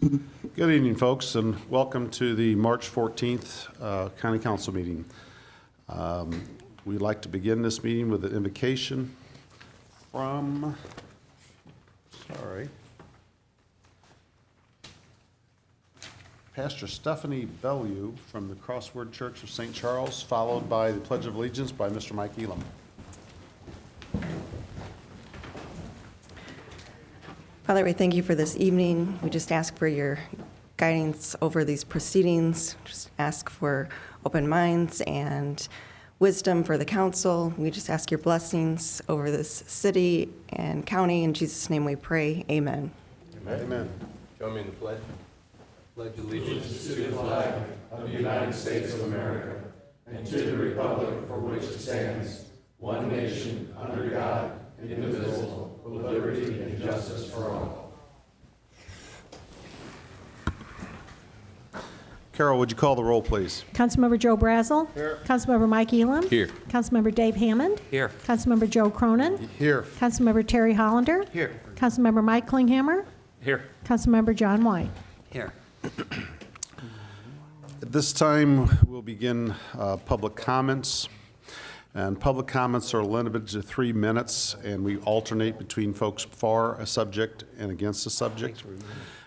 Good evening, folks, and welcome to the March 14th County Council meeting. We'd like to begin this meeting with an invocation from, Pastor Stephanie Bellew from the Crossword Church of St. Charles, followed by the Pledge of Allegiance by Mr. Mike Elam. Father, we thank you for this evening. We just ask for your guidance over these proceedings. Just ask for open minds and wisdom for the council. We just ask your blessings over this city and county. In Jesus' name we pray. Amen. Amen. Amen. Join me in the pledge. Pledge allegiance to the flag of the United States of America and to the republic for which it stands, one nation, under God, indivisible, with liberty and justice for all. Carol, would you call the roll, please? Councilmember Joe Brazel. Here. Councilmember Mike Elam. Here. Councilmember Dave Hammond. Here. Councilmember Joe Cronin. Here. Councilmember Terry Hollander. Here. Councilmember Mike Klinghammer. Here. Councilmember John White. Here. At this time, we'll begin public comments. And public comments are limited to 3 minutes, and we alternate between folks for a subject and against a subject.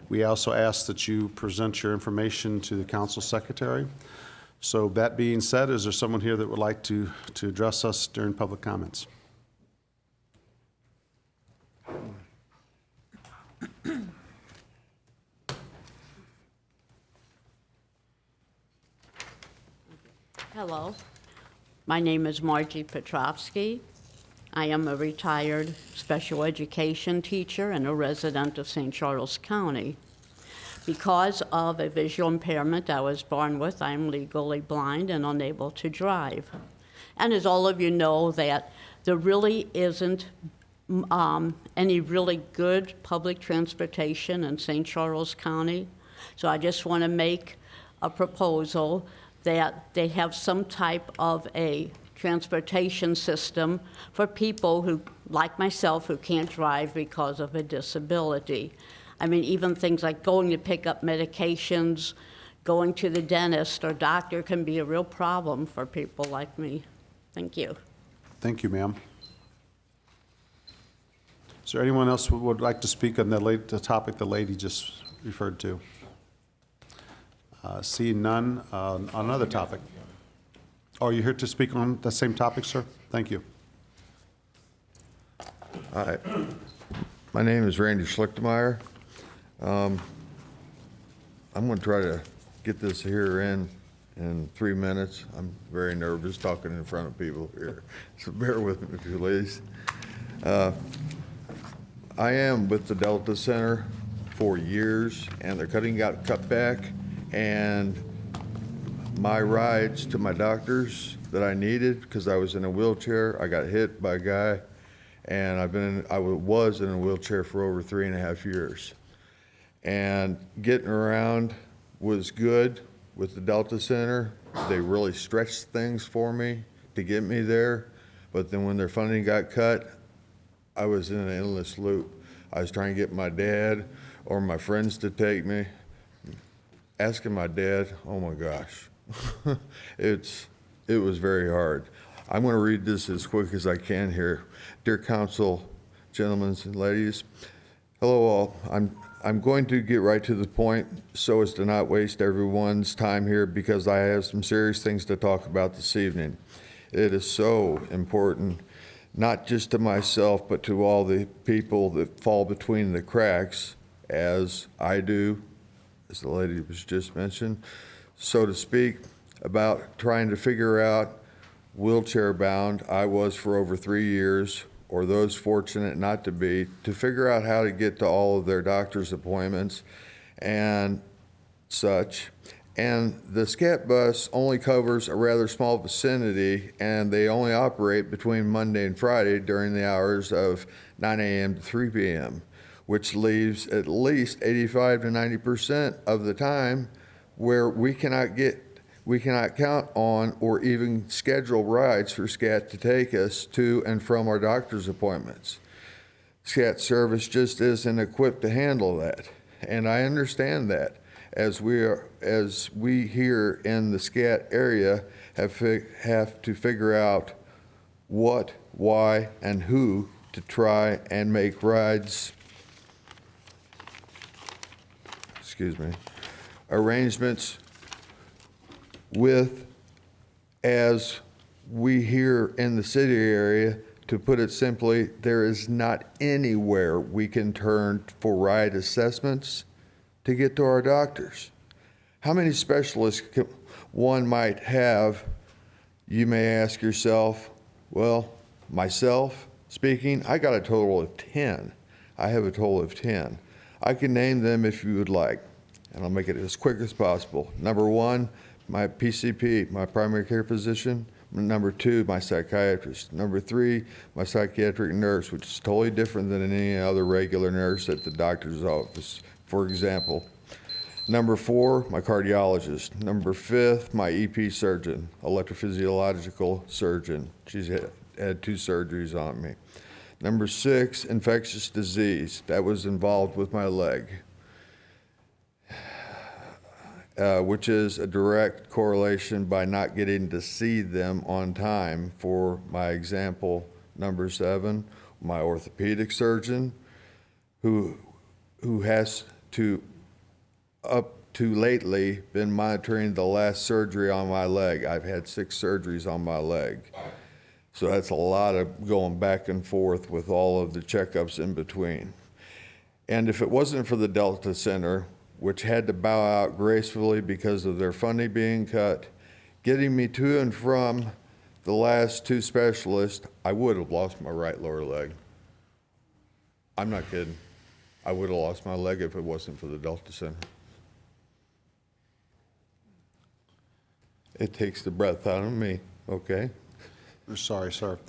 We also ask that you present your information to the council secretary. So that being said, is there someone here that would like to address us during public comments? Hello, my name is Margie Petrovsky. I am a retired special education teacher and a resident of St. Charles County. Because of a visual impairment I was born with, I am legally blind and unable to drive. And as all of you know, that there really isn't any really good public transportation in St. Charles County. So I just want to make a proposal that they have some type of a transportation system for people who, like myself, who can't drive because of a disability. I mean, even things like going to pick up medications, going to the dentist or doctor can be a real problem for people like me. Thank you. Thank you, ma'am. Is there anyone else who would like to speak on the topic the lady just referred to? Seeing none, on another topic. Are you here to speak on the same topic, sir? Thank you. Hi, my name is Randy Schlichtemeyer. I'm going to try to get this here in 3 minutes. I'm very nervous talking in front of people here, so bear with me, please. I am with the Delta Center for years, and they're cut back, and my rides to my doctors that I needed, because I was in a wheelchair, I got hit by a guy, and I was in a wheelchair for over 3.5 years. And getting around was good with the Delta Center. They really stretched things for me to get me there, but then when their funding got cut, I was in an endless loop. I was trying to get my dad or my friends to take me. Asking my dad, oh my gosh, it was very hard. I'm going to read this as quick as I can here. Dear council, gentlemen and ladies, hello all. I'm going to get right to the point so as to not waste everyone's time here, because I have some serious things to talk about this evening. It is so important, not just to myself, but to all the people that fall between the cracks, as I do, as the lady was just mentioned, so to speak, about trying to figure out wheelchair bound. I was for over 3 years, or those fortunate not to be, to figure out how to get to all of their doctor's appointments and such. And the SCAT bus only covers a rather small vicinity, and they only operate between Monday and Friday during the hours of 9 a.m. to 3 p.m., which leaves at least 85 to 90% of the time where we cannot count on or even schedule rides for SCAT to take us to and from our doctor's appointments. SCAT service just isn't equipped to handle that. and I understand that, as we here in the SCAT area have to figure out what, why, and who to try and make rides, arrangements with, as we here in the city area, to put it simply, there is not anywhere we can turn for ride assessments to get to our doctors. How many specialists one might have, you may ask yourself. Well, myself speaking, I got a total of 10. I have a total of 10. I can name them if you would like, and I'll make it as quick as possible. Number 1, my PCP, my primary care physician. Number 2, my psychiatrist. Number 3, my psychiatric nurse, which is totally different than any other regular nurse at the doctor's office, for example. Number 4, my cardiologist. Number 5, my EP surgeon, electrophysiological surgeon. She's had 2 surgeries on me. Number 6, infectious disease. That was involved with my leg, which is a direct correlation by not getting to see them on time. For my example, number 7, my orthopedic surgeon, who has to, up to lately, been monitoring the last surgery on my leg. I've had 6 surgeries on my leg. So that's a lot of going back and forth with all of the checkups in between. And if it wasn't for the Delta Center, which had to bow out gracefully because of their funding being cut, getting me to and from the last 2 specialists, I would have lost my right lower leg. I'm not kidding. I would have lost my leg if it wasn't for the Delta Center. It takes the breath out of me, okay? We're sorry, sir.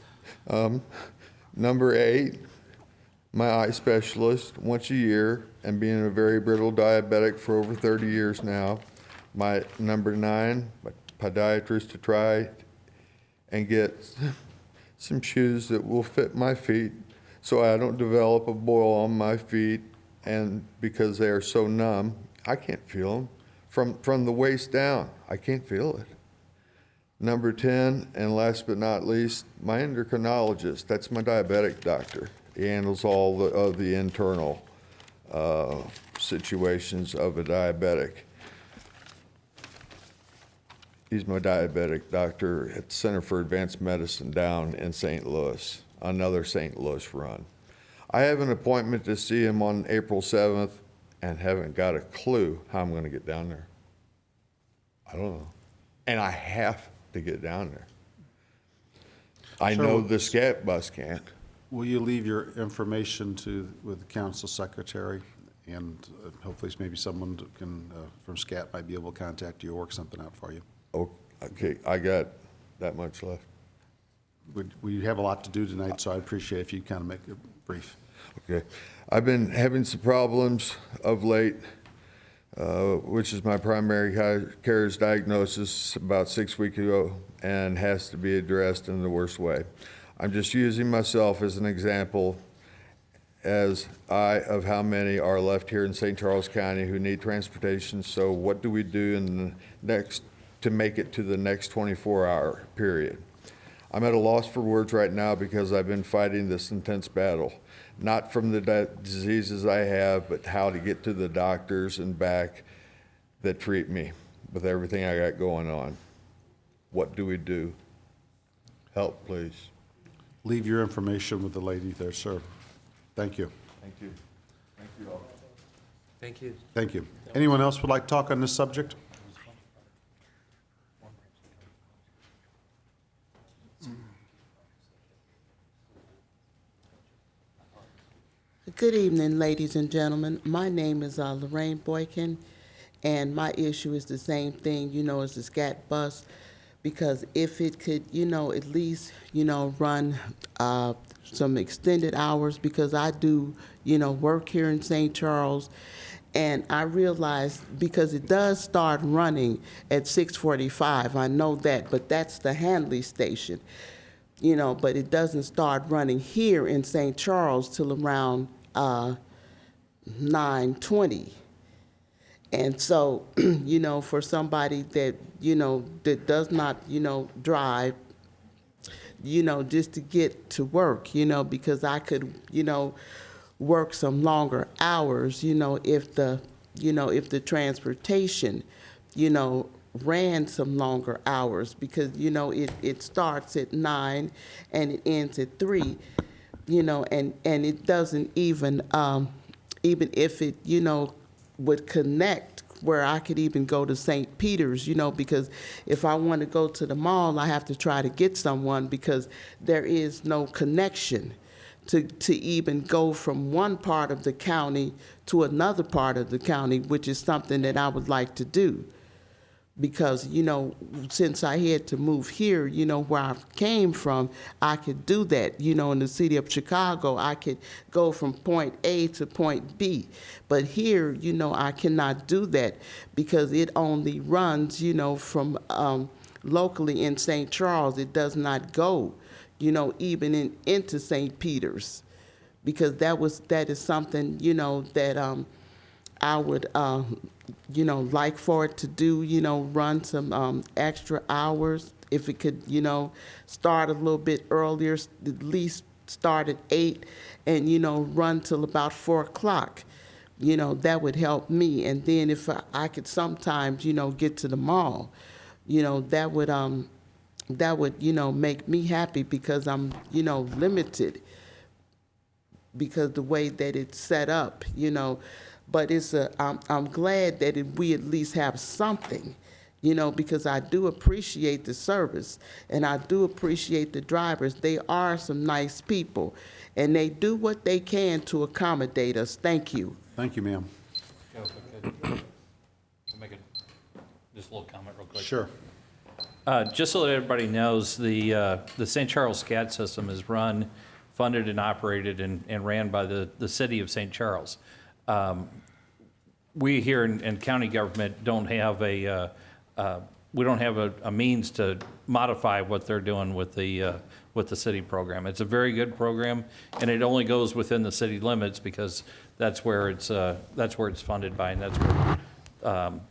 Number 8, my eye specialist once a year, and being a very brittle diabetic for over 30 years now. My number 9, my podiatrist, to try and get some shoes that will fit my feet so I don't develop a boil on my feet, and because they are so numb, I can't feel them. From the waist down, I can't feel it. Number 10, and last but not least, my endocrinologist. That's my diabetic doctor. He handles all of the internal situations of a diabetic. He's my diabetic doctor at the Center for Advanced Medicine down in St. Louis, another St. Louis run. I have an appointment to see him on April 7th and haven't got a clue how I'm going to get down there. I don't know. And I have to get down there. I know the SCAT bus can't. Will you leave your information with the council secretary? And hopefully maybe someone from SCAT might be able to contact you or work something out for you. Okay, I got that much left. We have a lot to do tonight, so I'd appreciate if you'd kind of make it brief. Okay. I've been having some problems of late, which is my primary care diagnosis about 6 weeks ago, and has to be addressed in the worst way. I'm just using myself as an example of how many are left here in St. Charles County who need transportation. So what do we do to make it to the next 24-hour period? I'm at a loss for words right now because I've been fighting this intense battle, not from the diseases I have, but how to get to the doctors and back that treat me with everything I got going on. What do we do? Help, please. Leave your information with the lady there, sir. Thank you. Thank you. Thank you all. Thank you. Thank you. Anyone else would like to talk on this subject? Good evening, ladies and gentlemen. My name is Lorraine Boykin, and my issue is the same thing, as the SCAT bus, because if it could, at least, run some extended hours, because I do, work here in St. Charles, and I realized, because it does start running at 6:45, I know that, but that's the Handley station, but it doesn't start running here in St. Charles till around 9:20. And so, you know, for somebody that, you know, that does not, you know, drive, you know, just to get to work, you know, because I could, you know, work some longer hours, you know, if the transportation, you know, ran some longer hours, because, you know, it starts at 9 and it ends at 3, you know, and it doesn't even, even if it, you know, would connect where I could even go to St. Peter's, you know, because if I want to go to the mall, I have to try to get someone, because there is no connection to even go from one part of the county to another part of the county, which is something that I would like to do. Because, you know, since I had to move here, you know, where I came from, I could do that. You know, in the city of Chicago, I could go from point A to point B. But here, you know, I cannot do that, because it only runs, you know, from locally in St. Charles. It does not go, you know, even into St. Peter's, because that is something, you know, that I would, you know, like for it to do, you know, run some extra hours. If it could, you know, start a little bit earlier, at least start at 8 and, you know, run till about 4 o'clock. You know, that would help me. And then if I could sometimes, you know, get to the mall, you know, that would, you know, make me happy, because I'm, you know, limited because the way that it's set up, you know. But I'm glad that we at least have something, you know, because I do appreciate the service, and I do appreciate the drivers. They are some nice people, and they do what they can to accommodate us. Thank you. Thank you, ma'am. If I could make just a little comment real quick. Sure. Just so that everybody knows, the St. Charles SCAD system is run, funded, and operated and ran by the city of St. Charles. We here in county government don't have a means to modify what they're doing with the city program. It's a very good program, and it only goes within the city limits, because that's where it's funded by, and that's where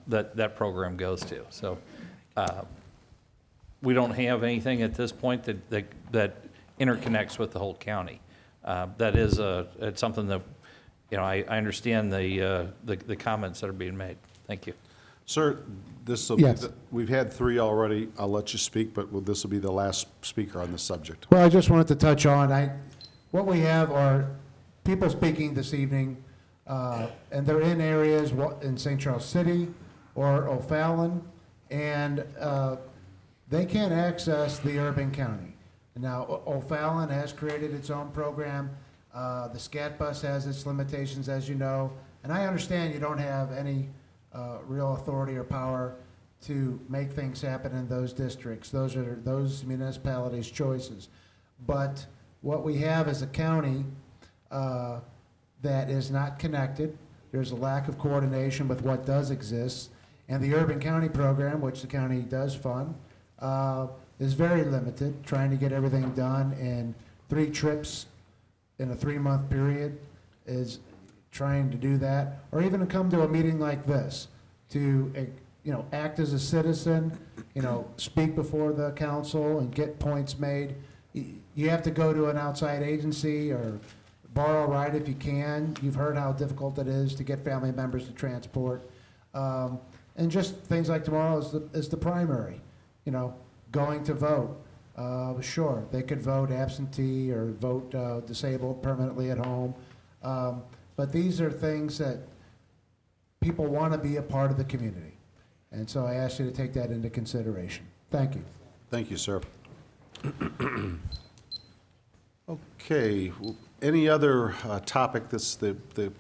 that program goes to. So we don't have anything at this point that interconnects with the whole county. That is it's something that, you know, I understand the comments that are being made. Thank you. Sir, Yes. we've had 3 already. I'll let you speak, but this will be the last speaker on this subject. Well, I just wanted to touch on, what we have are people speaking this evening, and they're in areas in St. Charles City or O'Fallon, and they can't access the urban county. Now, O'Fallon has created its own program. The SCAT bus has its limitations, as you know, and I understand you don't have any real authority or power to make things happen in those districts. Those are those municipalities' choices. But what we have is a county that is not connected. There's a lack of coordination with what does exist. And the urban county program, which the county does fund, is very limited, trying to get everything done in 3 trips in a 3-month period is trying to do that, or even to come to a meeting like this to, you know, act as a citizen, you know, speak before the council and get points made. You have to go to an outside agency or borrow a ride if you can. You've heard how difficult it is to get family members to transport. And just things like tomorrow is the primary, you know, going to vote. Sure, they could vote absentee or vote disabled permanently at home. But these are things that people want to be a part of the community. And so I ask you to take that into consideration. Thank you. Thank you, sir. Okay, any other topic that's would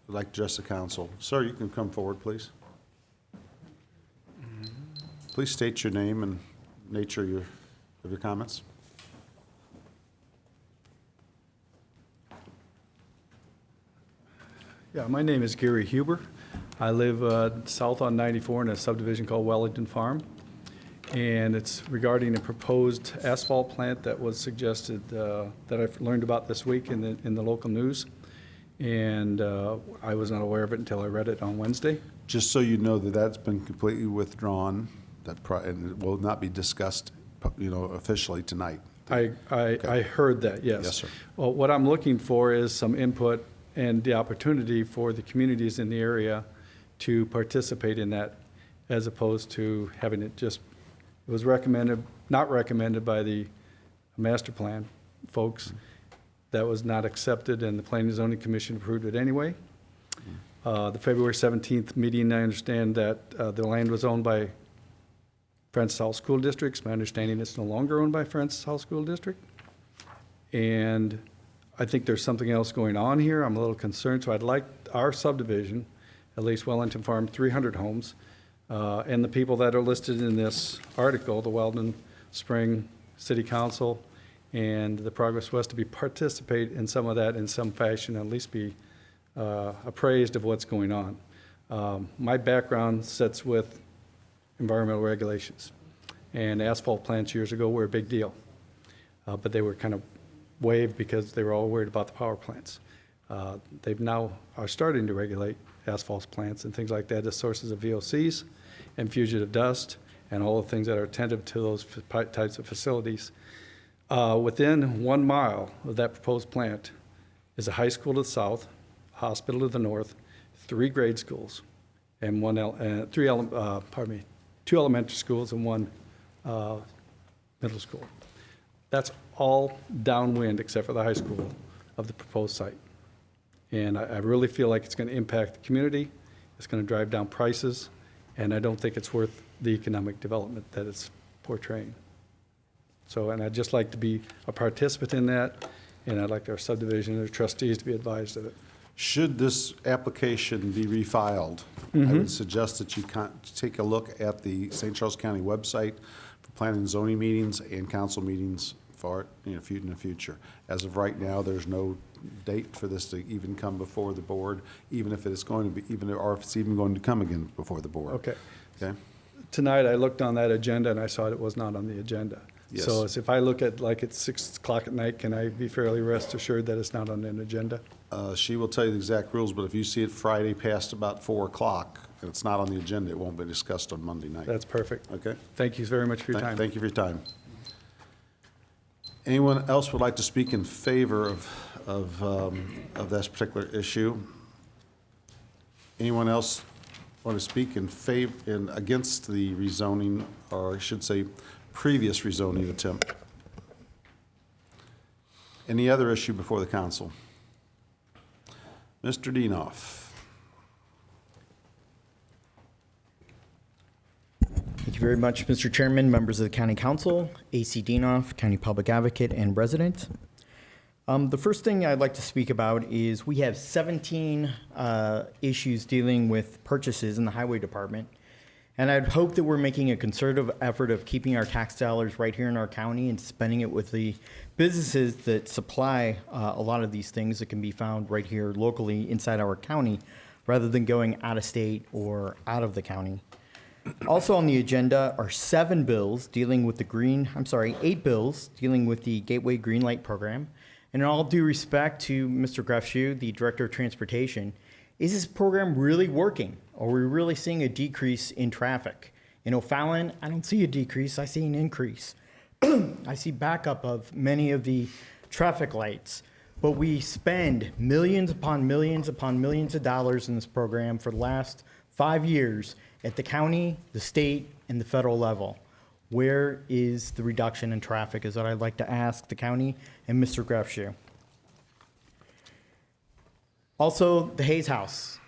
like to address the council? Sir, you can come forward, please. Please state your name and nature of your comments. Yeah, my name is Gary Huber. I live south on 94 in a subdivision called Wellington Farm. And it's regarding a proposed asphalt plant that was suggested, that I've learned about this week in the local news. And I was not aware of it until I read it on Wednesday. Just so you know that that's been completely withdrawn, and it will not be discussed, officially tonight. I heard that, yes. Yes, sir. Well, what I'm looking for is some input and the opportunity for the communities in the area to participate in that, as opposed to having it just, it was not recommended by the master plan folks. That was not accepted, and the Planning and Zoning Commission approved it anyway. The February 17th meeting, I understand that the land was owned by Francis Hall School Districts. My understanding it's no longer owned by Francis Hall School District. And I think there's something else going on here. I'm a little concerned, so I'd like our subdivision, at least Wellington Farm, 300 homes, and the people that are listed in this article, the Weldon Spring City Council and the Progress West, to participate in some of that in some fashion, at least be appraised of what's going on. My background sits with environmental regulations, and asphalt plants years ago were a big deal, but they were kind of waived because they were all worried about the power plants. They've now are starting to regulate asphalt plants and things like that as sources of VOCs and fugitive dust and all the things that are attentive to those types of facilities. Within 1 mile of that proposed plant is a high school to the south, a hospital to the north, 3 grade schools, and 2 elementary schools and 1 middle school. That's all downwind except for the high school of the proposed site. And I really feel like it's going to impact the community, it's going to drive down prices, and I don't think it's worth the economic development that it's portraying. So, and I'd just like to be a participant in that, and I'd like our subdivision and our trustees to be advised of it. Should this application be refiled, I would suggest that you take a look at the St. Charles County website for planning and zoning meetings and council meetings for it in the future. As of right now, there's no date for this to even come before the board, even if it's going to be, or if it's even going to come again before the board. Okay. Okay? Tonight, I looked on that agenda, and I saw it was not on the agenda. Yes. So if I look at like at 6 o'clock at night, can I be fairly rest assured that it's not on an agenda? She will tell you the exact rules, but if you see it Friday past about 4 o'clock and it's not on the agenda, it won't be discussed on Monday night. That's perfect. Okay? Thank you very much for your time. Thank you for your time. Anyone else would like to speak in favor of this particular issue? Anyone else want to speak in favor, against the rezoning, or I should say, previous rezoning attempt? Any other issue before the council? Mr. Dienoff. Thank you very much, Mr. Chairman, members of the County Council, A.C. Dienoff, County Public Advocate and resident. The first thing I'd like to speak about is we have 17 issues dealing with purchases in the Highway Department. And I'd hope that we're making a concerted effort of keeping our tax dollars right here in our county and spending it with the businesses that supply a lot of these things that can be found right here locally inside our county, rather than going out of state or out of the county. Also on the agenda are 8 bills dealing with the Gateway Green Light Program. And in all due respect to Mr. Grafshu, the Director of Transportation, is this program really working? Are we really seeing a decrease in traffic? In O'Fallon, I don't see a decrease, I see an increase. I see backup of many of the traffic lights, but we spend millions upon millions upon millions of dollars in this program for the last 5 years at the county, the state, and the federal level. Where is the reduction in traffic is what I'd like to ask the county and Mr. Grafshu. Also, the Hayes House.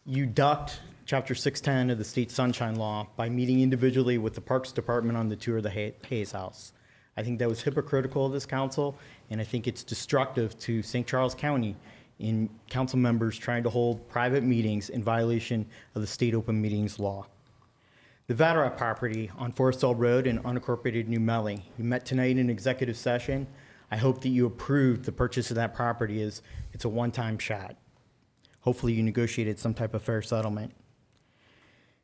You ducked Chapter 610 of the State Sunshine Law by meeting individually with the Parks Department on the tour of the Hayes House. I think that was hypocritical of this council, and I think it's destructive to St. Charles County in council members trying to hold private meetings in violation of the state open meetings law. The Vatera property on Forestall Road in unincorporated New Melly. You met tonight in executive session. I hope that you approved the purchase of that property as it's a one-time shot. Hopefully you negotiated some type of fair settlement.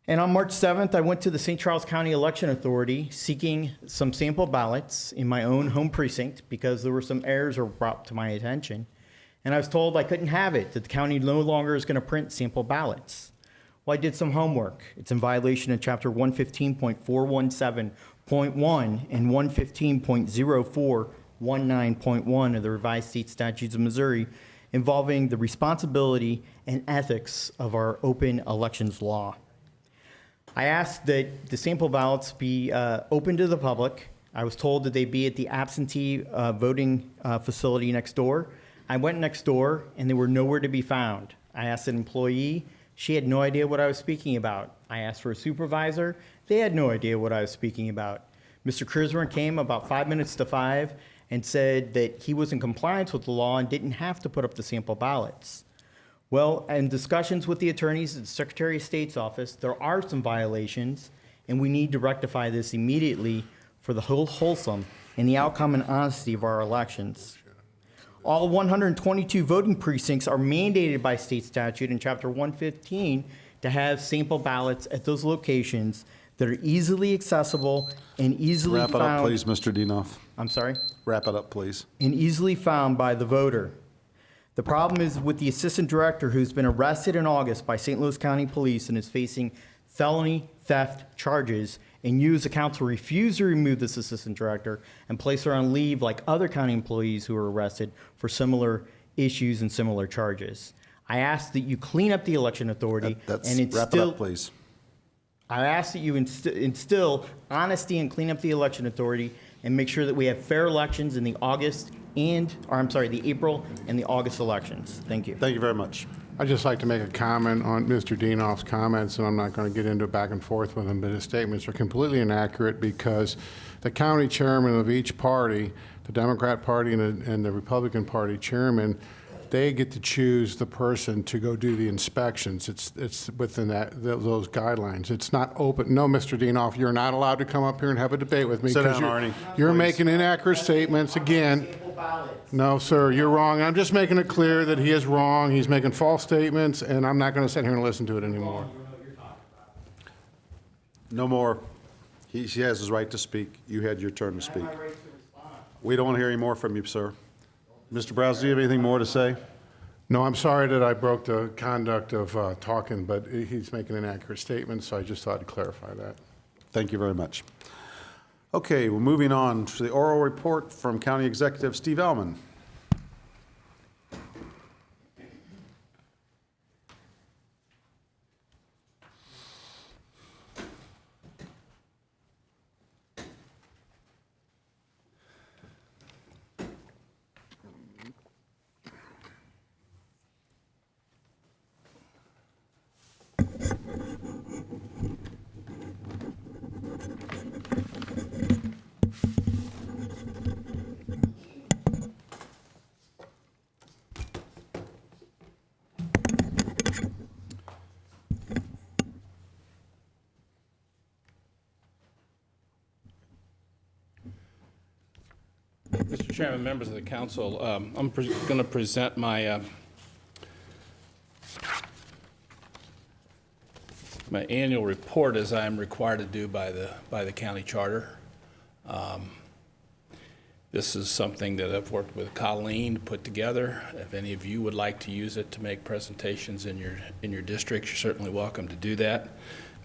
And on March 7th, I went to the St. Charles County Election Authority seeking some sample ballots in my own home precinct because there were some errors brought to my attention. And I was told I couldn't have it, that the county no longer is going to print sample ballots. Well, I did some homework. It's in violation of Chapter 115.417.1 and 115.0419.1 of the Revised State Statutes of Missouri involving the responsibility and ethics of our open elections law. I asked that the sample ballots be open to the public. I was told that they'd be at the absentee voting facility next door. I went next door, and they were nowhere to be found. I asked an employee. She had no idea what I was speaking about. I asked for a supervisor. They had no idea what I was speaking about. Mr. Crismer came about 5 minutes to 5 and said that he was in compliance with the law and didn't have to put up the sample ballots. Well, in discussions with the attorneys at the Secretary of State's office, there are some violations, and we need to rectify this immediately for the wholesome and the outcome and honesty of our elections. All 122 voting precincts are mandated by state statute in Chapter 115 to have sample ballots at those locations that are easily accessible and easily Wrap found. it up, please, Mr. Dinoff. I'm sorry? Wrap it up, please. And easily found by the voter. The problem is with the assistant director who's been arrested in August by St. Louis County Police and is facing felony theft charges, and you as a council refuse to remove this assistant director and place her on leave like other county employees who were arrested for similar issues and similar charges. I ask that you clean up the election authority Wrap and it up, please. I ask that you instill honesty and clean up the election authority and make sure that we have fair elections in the the April and the August elections. Thank you. Thank you very much. I'd just like to make a comment on Mr. Dinoff's comments, and I'm not going to get into a back and forth with him, but his statements are completely inaccurate because the county chairman of each party, the Democrat Party and the Republican Party chairman, they get to choose the person to go do the inspections. It's within those guidelines. It's not open. No, Mr. Dinoff, you're not allowed to come up here and have a debate with me. Sit down, 'cause Arnie, You're please. making inaccurate statements again. No, sir, you're wrong. I'm just making it clear that he is wrong. He's making false statements, and I'm not going to sit here and listen to it anymore. No more. He has his right to speak. You had your turn to speak. We don't want to hear any more from you, sir. Mr. Browse, do you have anything more to say? No, I'm sorry that I broke the conduct of talking, but he's making inaccurate statements, so I just thought I'd clarify that. Thank you very much. Okay, we're moving on to the oral report from County Executive Steve Alman. Mr. Chairman, members of the council, I'm going to present my my annual report as I am required to do by the county charter. This is something that I've worked with Colleen to put together. If any of you would like to use it to make presentations in your district, you're certainly welcome to do that.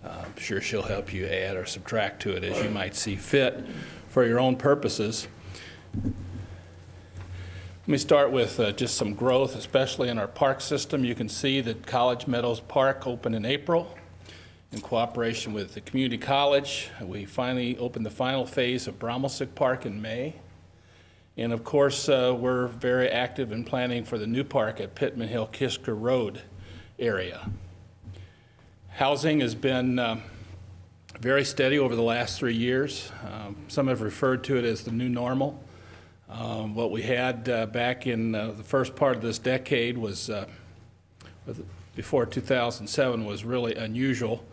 I'm sure she'll help you add or subtract to it as you might see fit for your own purposes. Let me start with just some growth, especially in our park system. You can see that College Meadows Park opened in April in cooperation with the community college. We finally opened the final phase of Bromelsick Park in May. And of course, we're very active in planning for the new park at Pittman Hill Kisker Road area. Housing has been very steady over the last 3 years. Some have referred to it as the new normal. What we had back in the first part of this decade was, before 2007, was really unusual.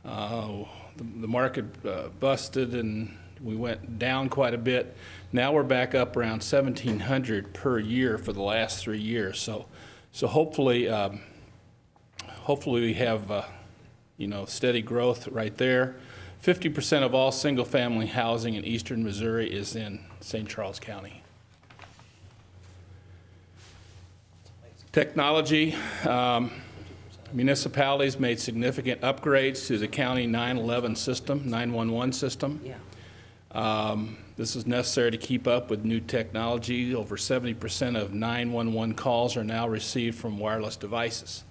The market busted and we went down quite a bit. Now we're back up around 1,700 per year for the last 3 years. So hopefully we have steady growth right there. 50% of all single-family housing in eastern Missouri is in St. Charles County. Technology, municipalities made significant upgrades to the county 911 system, 911 system. This is necessary to keep up with new technology. Over 70% of 911 calls are now received from wireless devices.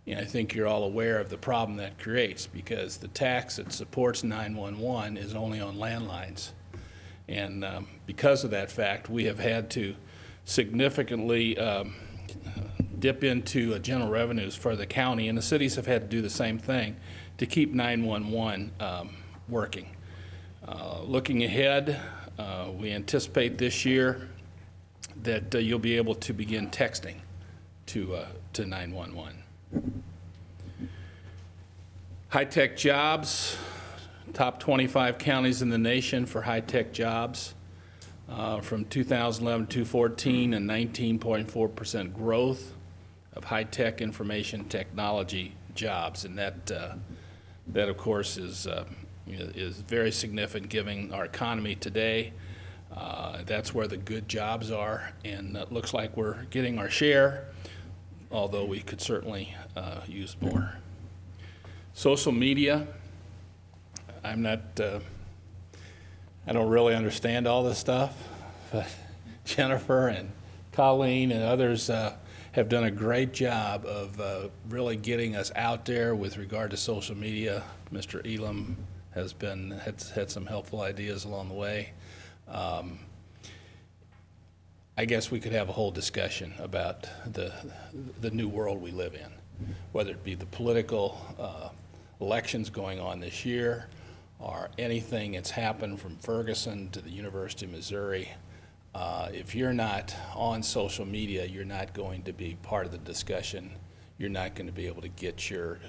And I think you're all aware of the problem that creates, because the tax that supports 911 is only on landlines. And because of that fact, we have had to significantly dip into general revenues for the county, and the cities have had to do the same thing to keep 911 working. Looking ahead, we anticipate this year that you'll be able to begin texting to 911. High-tech jobs, top 25 counties in the nation for high-tech jobs. From 2011 to 2014, a 19.4% growth of high-tech information technology jobs, and that of course is very significant given our economy today. That's where the good jobs are, and it looks like we're getting our share, although we could certainly use more. Social media, I don't really understand all this stuff, but Jennifer and Colleen and others have done a great job of really getting us out there with regard to social media. Mr. Elam has had some helpful ideas along the way. I guess we could have a whole discussion about the new world we live in, whether it be the political elections going on this year, or anything that's happened from Ferguson to the University of Missouri. If you're not on social media, you're not going to be part of the discussion. You're not going to be able to get your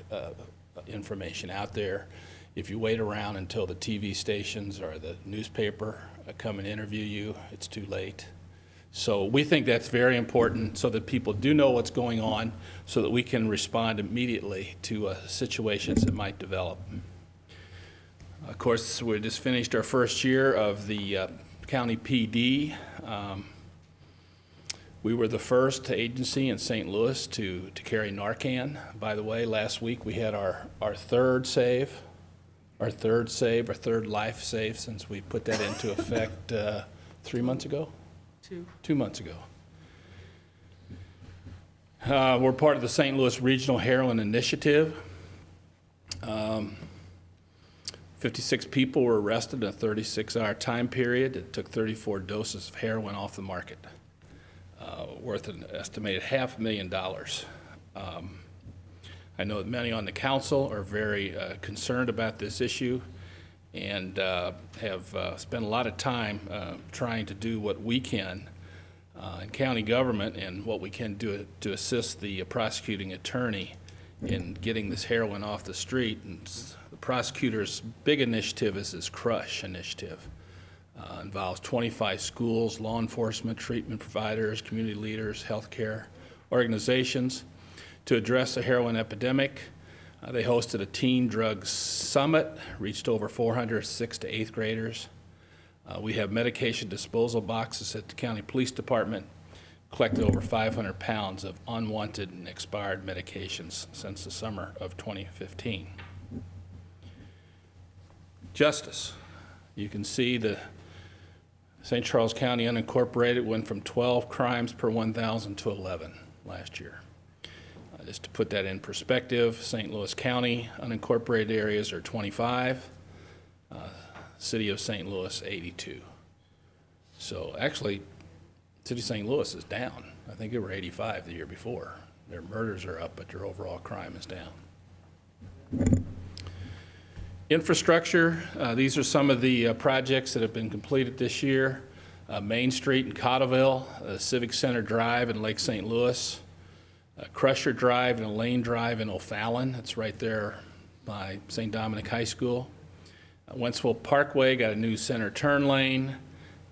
information out there. If you wait around until the TV stations or the newspaper come and interview you, it's too late. So we think that's very important so that people do know what's going on, so that we can respond immediately to situations that might develop. Of course, we just finished our first year of the county PD. We were the first agency in St. Louis to carry Narcan. By the way, last week we had our third life save since we put that into effect 3 months ago? 2 months ago. We're part of the St. Louis Regional Heroin Initiative. 56 people were arrested in a 36-hour time period. It took 34 doses of heroin off the market, worth an estimated $500,000. I know that many on the council are very concerned about this issue and have spent a lot of time trying to do what we can in county government and what we can do to assist the prosecuting attorney in getting this heroin off the street. And the prosecutor's big initiative is this CRUSH initiative. Involves 25 schools, law enforcement, treatment providers, community leaders, healthcare organizations to address the heroin epidemic. They hosted a teen drug summit, reached over 400 6th to 8th graders. We have medication disposal boxes at the county police department, collected over 500 pounds of unwanted and expired medications since the summer of 2015. Justice. You can see the St. Charles County unincorporated went from 12 crimes per 1,000 to 11 last year. Just to put that in perspective, St. Louis County unincorporated areas are 25, City of St. Louis 82. So actually, City of St. Louis is down. I think they were 85 the year before. Their murders are up, but their overall crime is down. Infrastructure, these are some of the projects that have been completed this year. Main Street in Cottleville, Civic Center Drive in Lake St. Louis, Crusher Drive and Lane Drive in O'Fallon. That's right there by St. Dominic High School. Wentzville Parkway got a new center turn lane.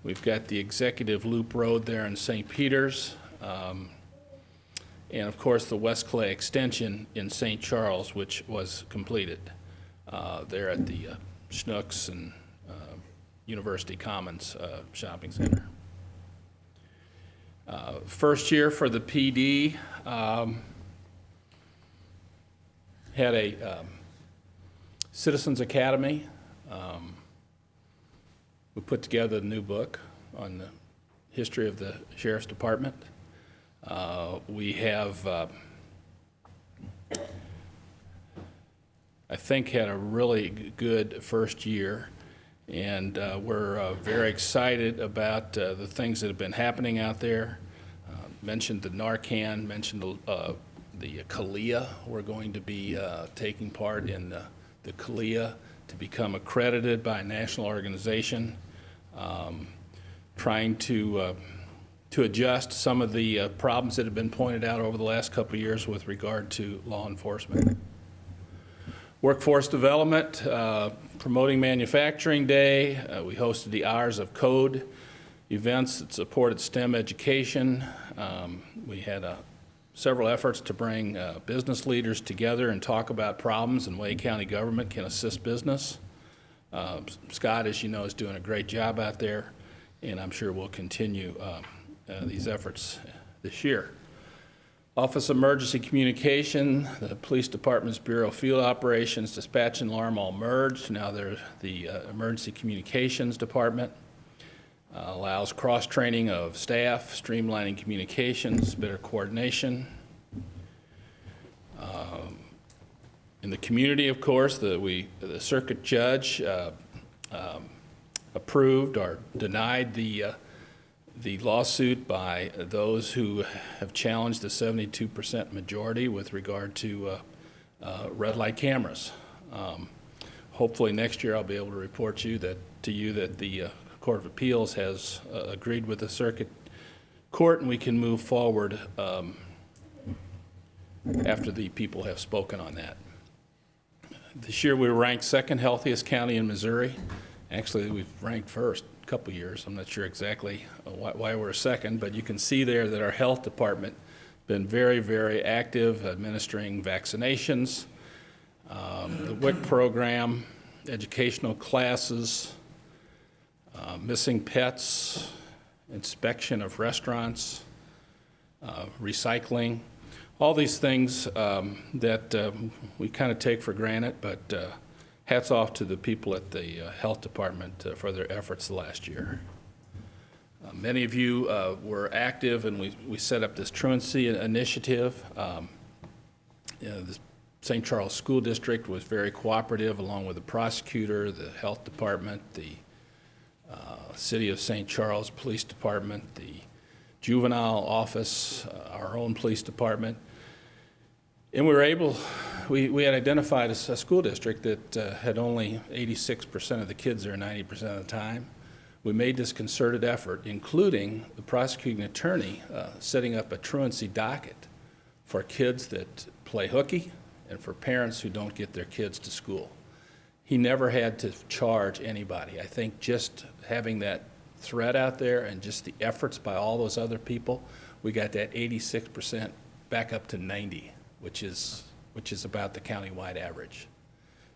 We've got the Executive Loop Road there in St. Peters. And of course the West Clay Extension in St. Charles, which was completed there at the Schnucks and University Commons Shopping Center. First year for the PD, had a Citizens Academy. We put together a new book on the history of the Sheriff's Department. We have, I think, had a really good first year, and we're very excited about the things that have been happening out there. Mentioned the Narcan, mentioned the CALIA. We're going to be taking part in the CALIA to become accredited by a national organization, trying to adjust some of the problems that have been pointed out over the last couple of years with regard to law enforcement. Workforce development, promoting Manufacturing Day. We hosted the Hours of Code events that supported STEM education. We had several efforts to bring business leaders together and talk about problems and way county government can assist business. Scott, as you know, is doing a great job out there, and I'm sure we'll continue these efforts this year. Office of Emergency Communication, the Police Department's Bureau of Field Operations, Dispatch and Alarm all merged. Now they're the Emergency Communications Department. Allows cross-training of staff, streamlining communications, better coordination. In the community, of course, the circuit judge approved or denied the lawsuit by those who have challenged the 72% majority with regard to red light cameras. Hopefully next year I'll be able to report to you that the Court of Appeals has agreed with the circuit court, and we can move forward after the people have spoken on that. This year we were ranked second healthiest county in Missouri. Actually, we've ranked first a couple years. I'm not sure exactly why we're second, but you can see there that our health department been very, very active administering vaccinations, the WIC program, educational classes, missing pets, inspection of restaurants, recycling, all these things that we kind of take for granted, but hats off to the people at the health department for their efforts the last year. Many of you were active, and we set up this truancy initiative. The St. Charles School District was very cooperative, along with the prosecutor, the health department, the City of St. Charles Police Department, the juvenile office, our own police department. And we were able, we had identified a school district that had only 86% of the kids there 90% of the time. We made this concerted effort, including the prosecuting attorney setting up a truancy docket for kids that play hooky and for parents who don't get their kids to school. He never had to charge anybody. I think just having that threat out there and just the efforts by all those other people, we got that 86% back up to 90, which is about the countywide average.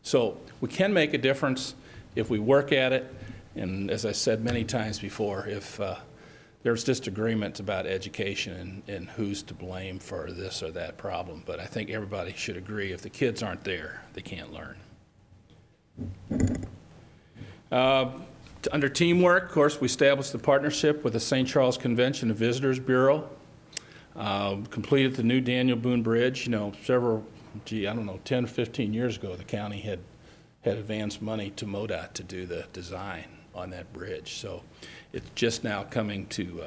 So we can make a difference if we work at it, and as I said many times before, if there's disagreements about education and who's to blame for this or that problem, but I think everybody should agree if the kids aren't there, they can't learn. Under teamwork, of course, we established the partnership with the St. Charles Convention and Visitors Bureau, completed the new Daniel Boone Bridge. You know, several, 10 or 15 years ago, the county had advanced money to MoDOT to do the design on that bridge. So it's just now coming to,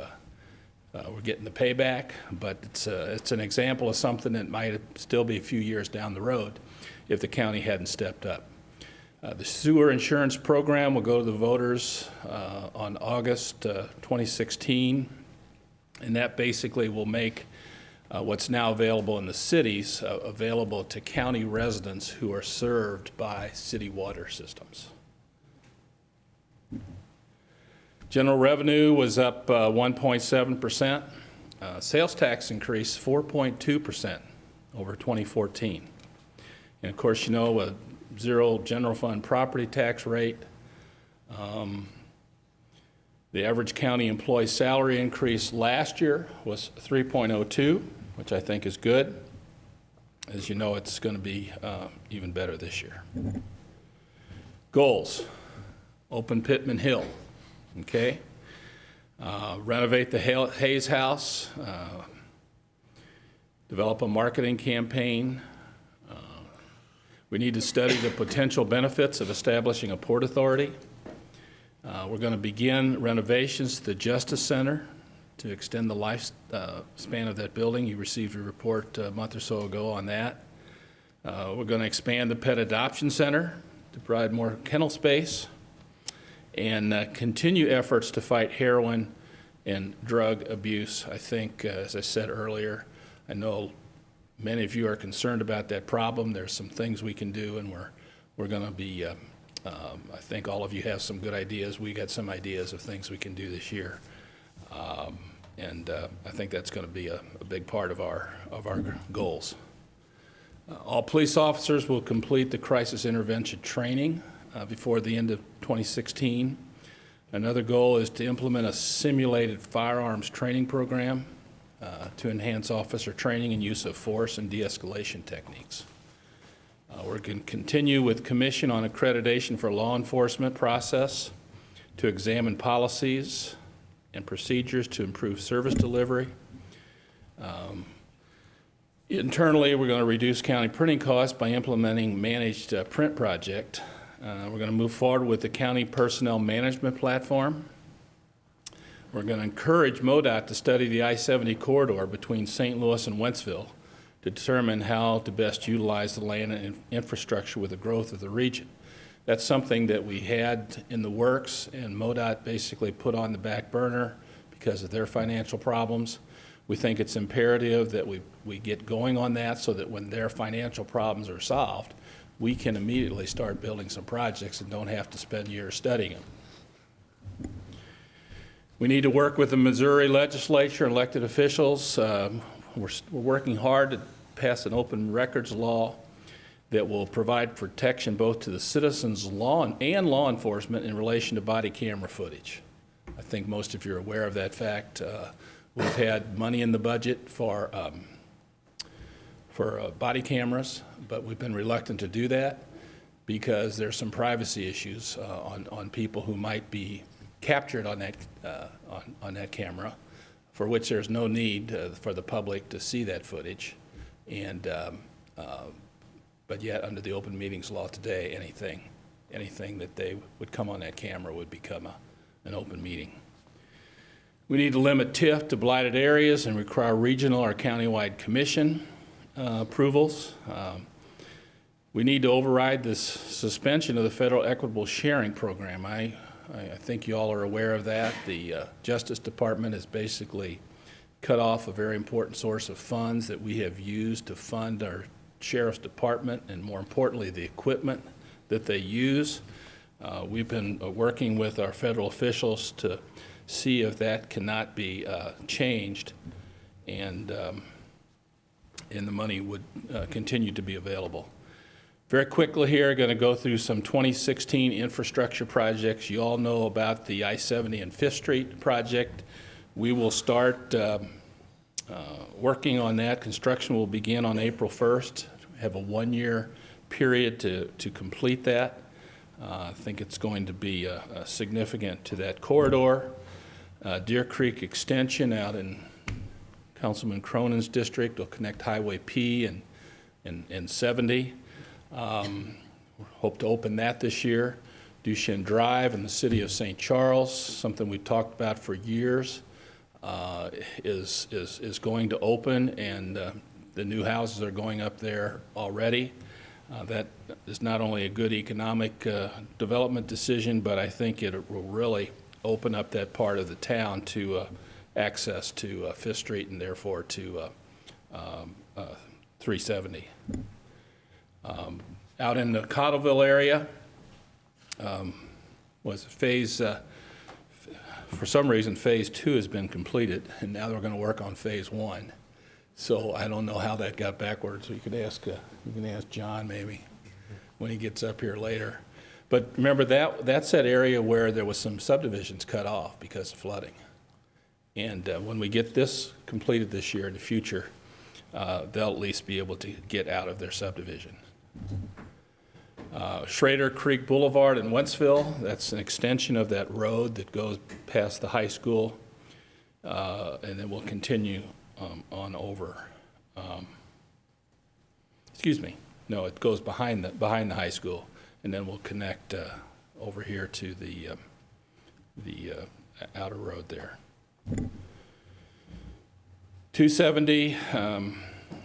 we're getting the payback, but it's an example of something that might still be a few years down the road if the county hadn't stepped up. The sewer insurance program will go to the voters on August 2016, and that basically will make what's now available in the cities available to county residents who are served by city water systems. General revenue was up 1.7%. Sales tax increased 4.2% over 2014. And of course, you know, a zero general fund property tax rate. The average county employee salary increase last year was 3.02, which I think is good. As you know, it's going to be even better this year. Goals: open Pittman Hill, okay? Renovate the Hayes House, develop a marketing campaign. We need to study the potential benefits of establishing a port authority. We're going to begin renovations to the Justice Center to extend the lifespan of that building. You received a report a month or so ago on that. We're going to expand the Pet Adoption Center to provide more kennel space, and continue efforts to fight heroin and drug abuse. I think, as I said earlier, I know many of you are concerned about that problem. There's some things we can do, and we're going to be, I think all of you have some good ideas. We got some ideas of things we can do this year. And I think that's going to be a big part of our goals. All police officers will complete the crisis intervention training before the end of 2016. Another goal is to implement a simulated firearms training program to enhance officer training and use of force and de-escalation techniques. We're going to continue with Commission on Accreditation for Law Enforcement process to examine policies and procedures to improve service delivery. Internally, we're going to reduce county printing costs by implementing managed print project. We're going to move forward with the county personnel management platform. We're going to encourage MoDOT to study the I-70 corridor between St. Louis and Wentzville to determine how to best utilize the land and infrastructure with the growth of the region. That's something that we had in the works, and MoDOT basically put on the back burner because of their financial problems. We think it's imperative that we get going on that so that when their financial problems are solved, we can immediately start building some projects and don't have to spend years studying them. We need to work with the Missouri legislature and elected officials. We're working hard to pass an open records law that will provide protection both to the citizens and law enforcement in relation to body camera footage. I think most of you are aware of that fact. We've had money in the budget for body cameras, but we've been reluctant to do that because there's some privacy issues on people who might be captured on that camera, for which there's no need for the public to see that footage. And but yet, under the open meetings law today, anything that they would come on that camera would become an open meeting. We need to limit TIF to blighted areas and require regional or countywide commission approvals. We need to override this suspension of the federal equitable sharing program. I think you all are aware of that. The Justice Department has basically cut off a very important source of funds that we have used to fund our Sheriff's Department and, more importantly, the equipment that they use. We've been working with our federal officials to see if that cannot be changed, and the money would continue to be available. Very quickly here, going to go through some 2016 infrastructure projects. You all know about the I-70 and 5th Street project. We will start working on that. Construction will begin on April 1st. We have a one-year period to complete that. I think it's going to be significant to that corridor. Deer Creek Extension out in Councilman Cronin's district will connect Highway P and 70. Hope to open that this year. Duchenne Drive in the city of St. Charles, something we talked about for years, is going to open, and the new houses are going up there already. That is not only a good economic development decision, but I think it will really open up that part of the town to access to 5th Street and therefore to 370. Out in the Cottleville area, for some reason, Phase 2 has been completed, and now they're going to work on Phase 1. So I don't know how that got backwards. You can ask John maybe when he gets up here later. But remember, that's that area where there was some subdivisions cut off because of flooding. And when we get this completed this year in the future, they'll at least be able to get out of their subdivision. Schrader Creek Boulevard in Wentzville, that's an extension of that road that goes past the high school, and then we'll continue on over. Excuse me, no, it goes behind the high school, and then we'll connect over here to the outer road there. 270,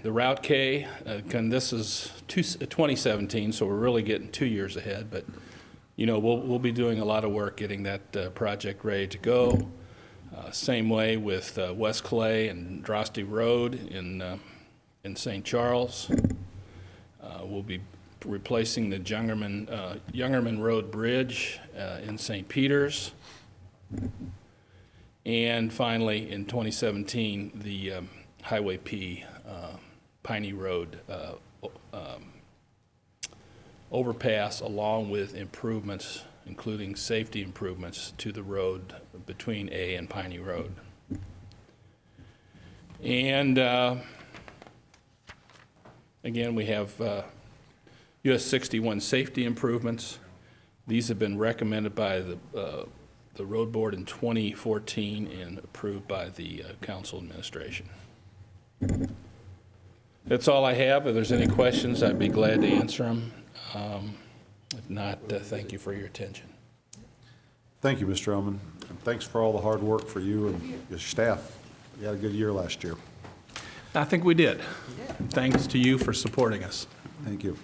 the Route K, again, this is 2017, so we're really getting 2 years ahead, but you know, we'll be doing a lot of work getting that project ready to go. Same way with West Clay and Drosty Road in St. Charles. We'll be replacing the Youngerman Road Bridge in St. Peters. And finally, in 2017, the Highway P Piney Road overpass, along with improvements, including safety improvements to the road between A and Piney Road. And again, we have US 61 safety improvements. These have been recommended by the road board in 2014 and approved by the council administration. That's all I have. If there's any questions, I'd be glad to answer them. If not, thank you for your attention. Thank you, Mr. Oman, and thanks for all the hard work for you and your staff. You had a good year last year. I think we did. Thanks to you for supporting us. Thank you.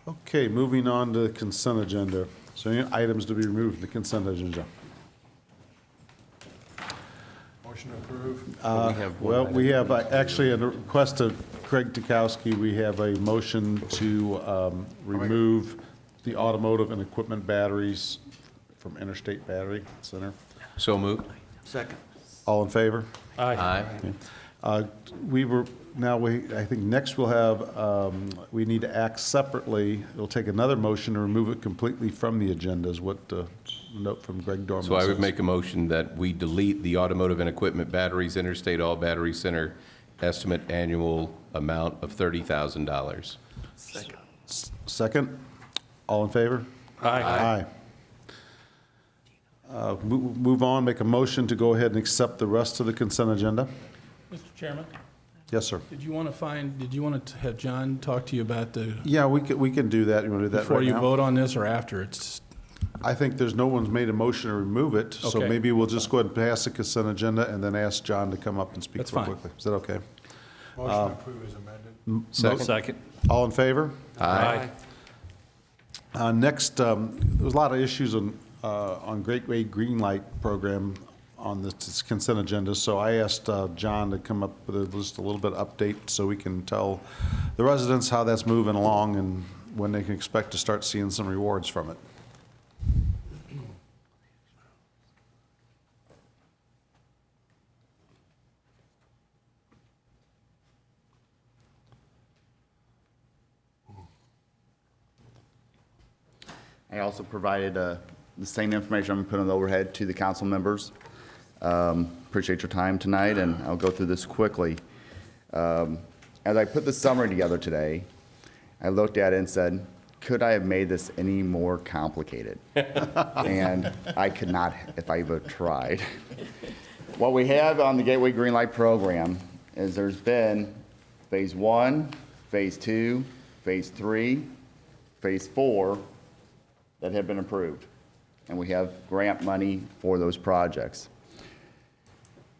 Okay, moving on to the consent agenda. So any items to be removed from the consent agenda? Motion approved. Well, we have actually a request of Craig Tukowski. We have a motion to remove the automotive and equipment batteries from Interstate Battery Center. So moved. Second. All in favor? Aye. I think next we'll have, we need to act separately. It'll take another motion to remove it completely from the agenda, is what the note from Greg Dorman says. So I would make a motion that we delete the automotive and equipment batteries, Interstate All Battery Center, estimate annual amount of $30,000. Second. Second? All in favor? Aye. Move on, make a motion to go ahead and accept the rest of the consent agenda. Mr. Chairman, Yes, sir. did you want to have John talk to you about the, Yeah, we can do that. You want to do that before right you now? vote on this or after? It's, I think there's no one's made a motion to remove it, so Okay. maybe we'll just go ahead and pass the consent agenda and then ask John to come up and speak That's real fine. quickly. Is that okay? Motion approved is amended. second. All in favor? Aye. Next, there's a lot of issues on Great Way Green Light program on this consent agenda, so I asked John to come up with just a little bit of update so we can tell the residents how that's moving along and when they can expect to start seeing some rewards from it. I also provided the same information I'm going to put on the overhead to the council members. Appreciate your time tonight, and I'll go through this quickly. As I put the summary together today, I looked at it and said, could I have made this any more complicated? And I could not if I would have tried. What we have on the Gateway Green Light program is there's been phase 1, phase 2, phase 3, phase 4 that have been approved. And we have grant money for those projects.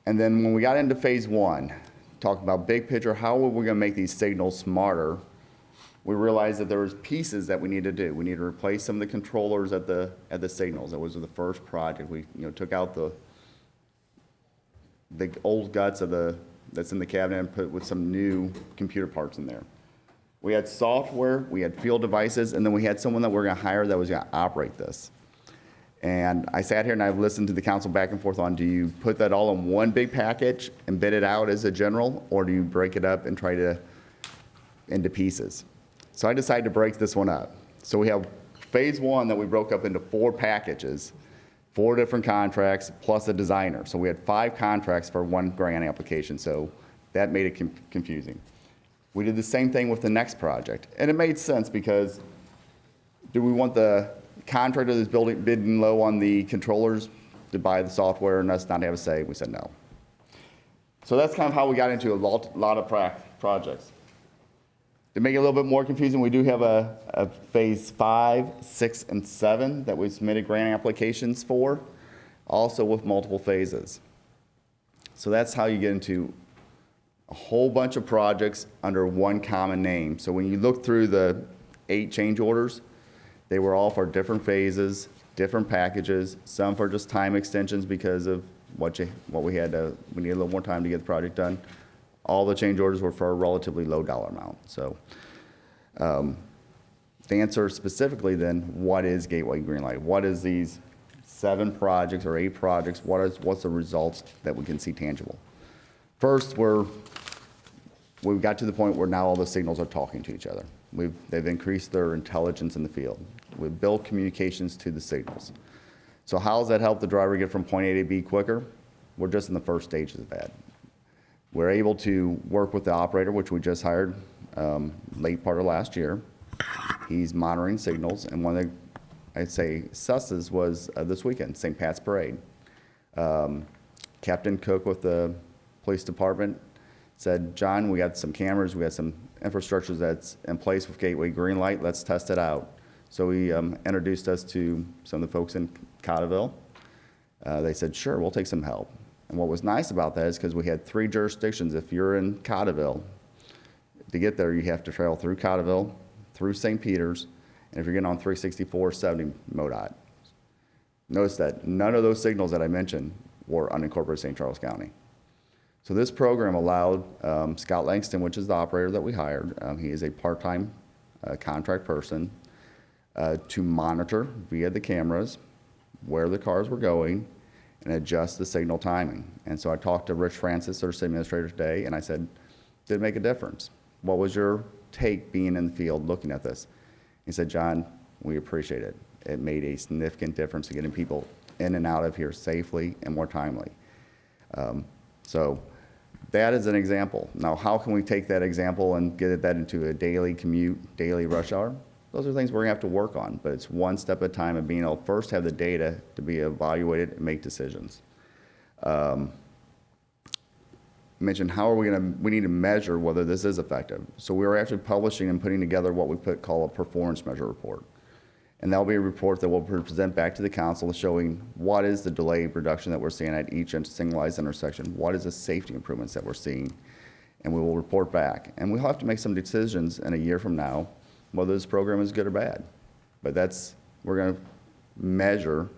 And then when we got into phase 1, talking about big picture, how are we going to make these signals smarter? We realized that there was pieces that we need to do. We need to replace some of the controllers at the signals. That was the first project. We took out the old guts of that's in the cabinet and put with some new computer parts in there. We had software, we had field devices, and then we had someone that we're going to hire that was going to operate this. And I sat here and I've listened to the council back and forth on, do you put that all in one big package and bid it out as a general, or do you break it up and try to into pieces? So I decided to break this one up. So we have phase one that we broke up into 4 packages, 4 different contracts, plus a designer. So we had 5 contracts for 1 grant application, so that made it confusing. We did the same thing with the next project, and it made sense because do we want the contractor that's bidding low on the controllers to buy the software and us not have a say? We said no. So that's kind of how we got into a lot of projects. To make it a little bit more confusing, we do have a phase 5, 6, and 7 that we submitted grant applications for, also with multiple phases. So that's how you get into a whole bunch of projects under one common name. So when you look through the 8 change orders, they were all for different phases, different packages, some for just time extensions because of we needed a little more time to get the project done. All the change orders were for a relatively low dollar amount. So to answer specifically then, what is Gateway Greenlight? What is these 7 projects or 8 projects? What's the results that we can see tangible? First, we've got to the point where now all the signals are talking to each other. They've increased their intelligence in the field. We've built communications to the signals. So how does that help the driver get from point A to B quicker? We're just in the first stages of that. We're able to work with the operator, which we just hired late part of last year. He's monitoring signals, and one of the, I'd say, successes was this weekend, St. Pat's Parade. Captain Cook with the police department said, John, we got some cameras, we got some infrastructure that's in place with Gateway Greenlight, let's test it out. So he introduced us to some of the folks in Cotterville. They said, sure, we'll take some help. And what was nice about that is because we had 3 jurisdictions. If you're in Cotterville, to get there, you have to travel through Cotterville, through St. Peter's, and if you're getting on 364-70 MoDOT. Notice that none of those signals that I mentioned were unincorporated St. Charles County. So this program allowed Scott Langston, which is the operator that we hired, he is a part-time contract person, to monitor via the cameras where the cars were going and adjust the signal timing. And so I talked to Rich Francis, our city administrator today, and I said, did it make a difference? What was your take being in the field looking at this? He said, John, we appreciate it. It made a significant difference in getting people in and out of here safely and more timely. So that is an example. Now, how can we take that example and get that into a daily commute, daily rush hour? Those are things we're gonna have to work on, but it's one step at a time of being able to first have the data to be evaluated and make decisions. Mentioned we need to measure whether this is effective. So we are actually publishing and putting together what we call a performance measure report. And that'll be a report that we'll present back to the council showing what is the delay reduction that we're seeing at each signalized intersection, what is the safety improvements that we're seeing, and we will report back. And we'll have to make some decisions in a year from now whether this program is good or bad. But we're gonna measure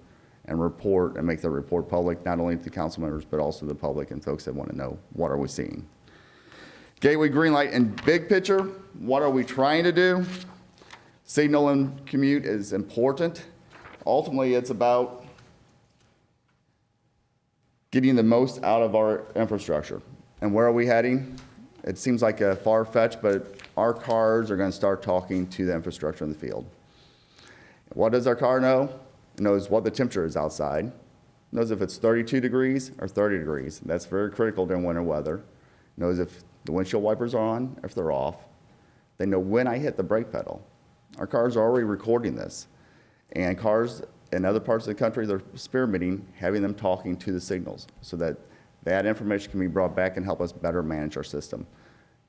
and report and make the report public, not only to the council members, but also the public and folks that wanna know what are we seeing. Gateway Greenlight in big picture, what are we trying to do? Signal and commute is important. Ultimately, it's about getting the most out of our infrastructure. And where are we heading? It seems like a far-fetched, but our cars are going to start talking to the infrastructure in the field. What does our car know? It knows what the temperature is outside. It knows if it's 32 degrees or 30 degrees. That's very critical during winter weather. It knows if the windshield wipers are on, if they're off. They know when I hit the brake pedal. Our cars are already recording this. And cars in other parts of the country, they're experimenting, having them talking to the signals so that that information can be brought back and help us better manage our system.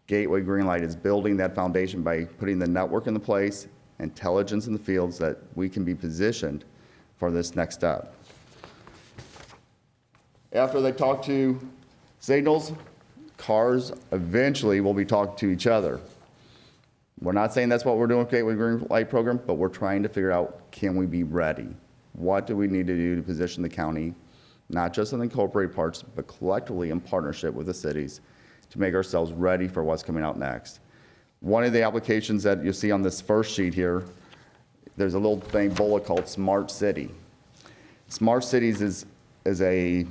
Gateway Greenlight is building that foundation by putting the network into place, intelligence in the fields that we can be positioned for this next step. After they talk to signals, cars eventually will be talking to each other. We're not saying that's what we're doing with Gateway Greenlight program, but we're trying to figure out, can we be ready? What do we need to do to position the county, not just in the incorporated parts, but collectively in partnership with the cities to make ourselves ready for what's coming out next? One of the applications that you see on this first sheet here, there's a little thing bullet called Smart City. Smart Cities is a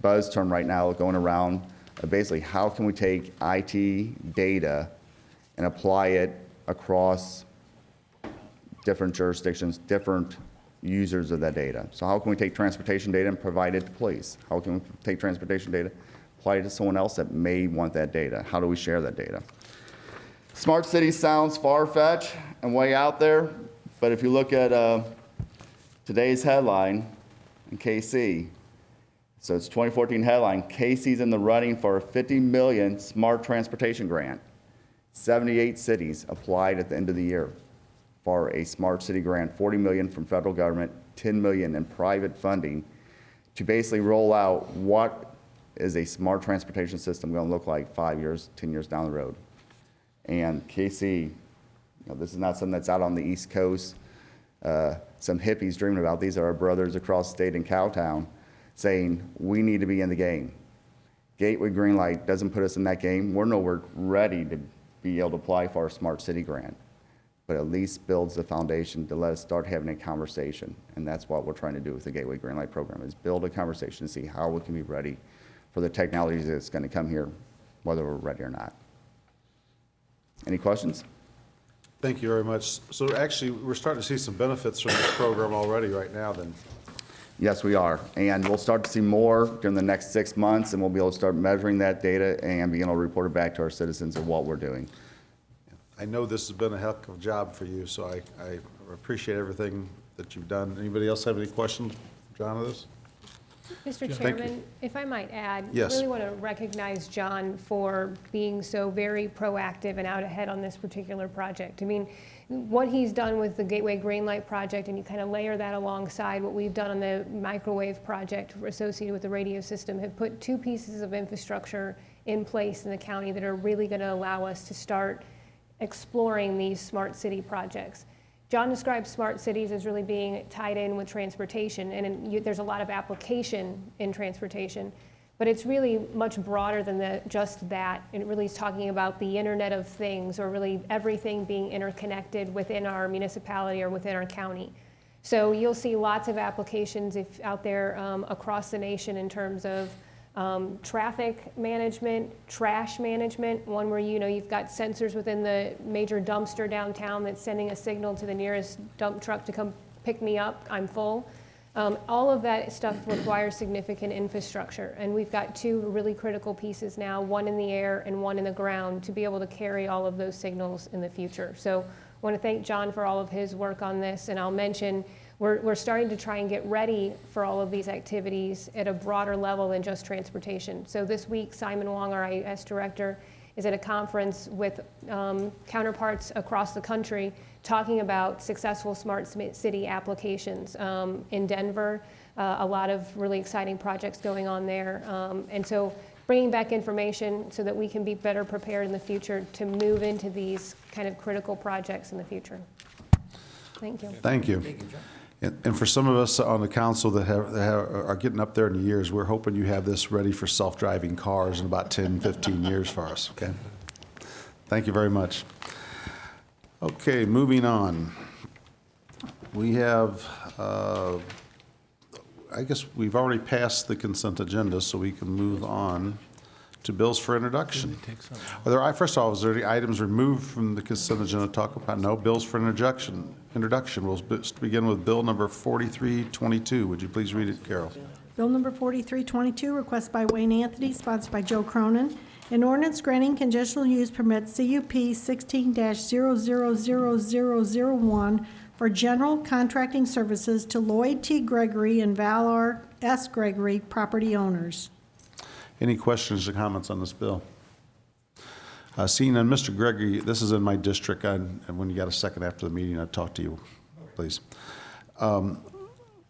buzz term right now going around. Basically, how can we take IT data and apply it across different jurisdictions, different users of that data. So how can we take transportation data and provide it to police? How can we take transportation data, apply it to someone else that may want that data? How do we share that data? Smart city sounds far-fetched and way out there, but if you look at today's headline in KC, so it's 2014 headline, KC's in the running for a $50 million smart transportation grant. 78 cities applied at the end of the year for a smart city grant, 40 million from federal government, 10 million in private funding to basically roll out what is a smart transportation system going to look like 5 years, 10 years down the road. And KC, this is not something that's out on the East Coast, some hippies dreaming about. These are our brothers across the state in Cowtown saying we need to be in the game. Gateway Greenlight doesn't put us in that game. We're nowhere ready to be able to apply for a smart city grant, but at least builds the foundation to let us start having a conversation. And that's what we're trying to do with the Gateway Greenlight program, is build a conversation to see how we can be ready for the technology that's going to come here, whether we're ready or not. Any questions? Thank you very much. So actually, we're starting to see some benefits from this program already right now then. Yes, we are. And we'll start to see more during the next 6 months, and we'll be able to start measuring that data and being able to report it back to our citizens of what we're doing. I know this has been a heck of a job for you, so I appreciate everything that you've done. Anybody else have any questions, John, of this? Mr. Thank you. Chairman, if I might add, Yes. I really want to recognize John for being so very proactive and out ahead on this particular project. I mean, what he's done with the Gateway Greenlight project, and you kind of layer that alongside what we've done on the microwave project associated with the radio system, have put two pieces of infrastructure in place in the county that are really going to allow us to start exploring these smart city projects. John describes smart cities as really being tied in with transportation, and there's a lot of application in transportation, but it's really much broader than just that. And it really is talking about the Internet of Things, or really everything being interconnected within our municipality or within our county. So you'll see lots of applications out there across the nation in terms of traffic management, trash management, one where you've got sensors within the major dumpster downtown that's sending a signal to the nearest dump truck to come pick me up, I'm full. All of that stuff requires significant infrastructure, and we've got two really critical pieces now, one in the air and one in the ground, to be able to carry all of those signals in the future. So I want to thank John for all of his work on this, and I'll mention we're starting to try and get ready for all of these activities at a broader level than just transportation. So this week, Simon Wong, our IS director, is at a conference with counterparts across the country talking about successful smart city applications. In Denver, a lot of really exciting projects going on there. And so bringing back information so that we can be better prepared in the future to move into these kind of critical projects in the future. Thank you. Thank you. And for some of us on the council that are getting up there in the years, we're hoping you have this ready for self-driving cars in about 10, 15 years for us, okay? Thank you very much. Okay, moving on. We have, I guess we've already passed the consent agenda, so we can move on to bills for introduction. First of all, is there any items removed from the consent agenda to talk about? No, bills for introduction. We'll begin with bill number 4322. Would you please read it, Carol? Bill number 4322, requested by Wayne Anthony, sponsored by Joe Cronin. An ordinance granting conditional use permit CUP 16-000001 for general contracting services to Lloyd T. Gregory and Valar S. Gregory, property owners. Any questions or comments on this bill? Seeing none, Mr. Gregory, this is in my district, and when you got a second after the meeting, I'll talk to you, please.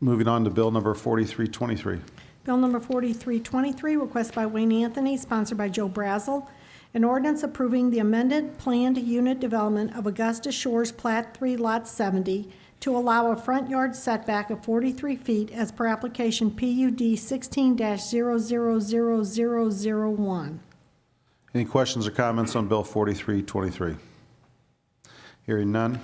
Moving on to bill number 4323. Bill number 4323, requested by Wayne Anthony, sponsored by Joe Brazel. An ordinance approving the amended planned unit development of Augusta Shores Plat 3, Lot 70, to allow a front yard setback of 43 feet as per application PUD 16-000001. Any questions or comments on bill 4323? Hearing none.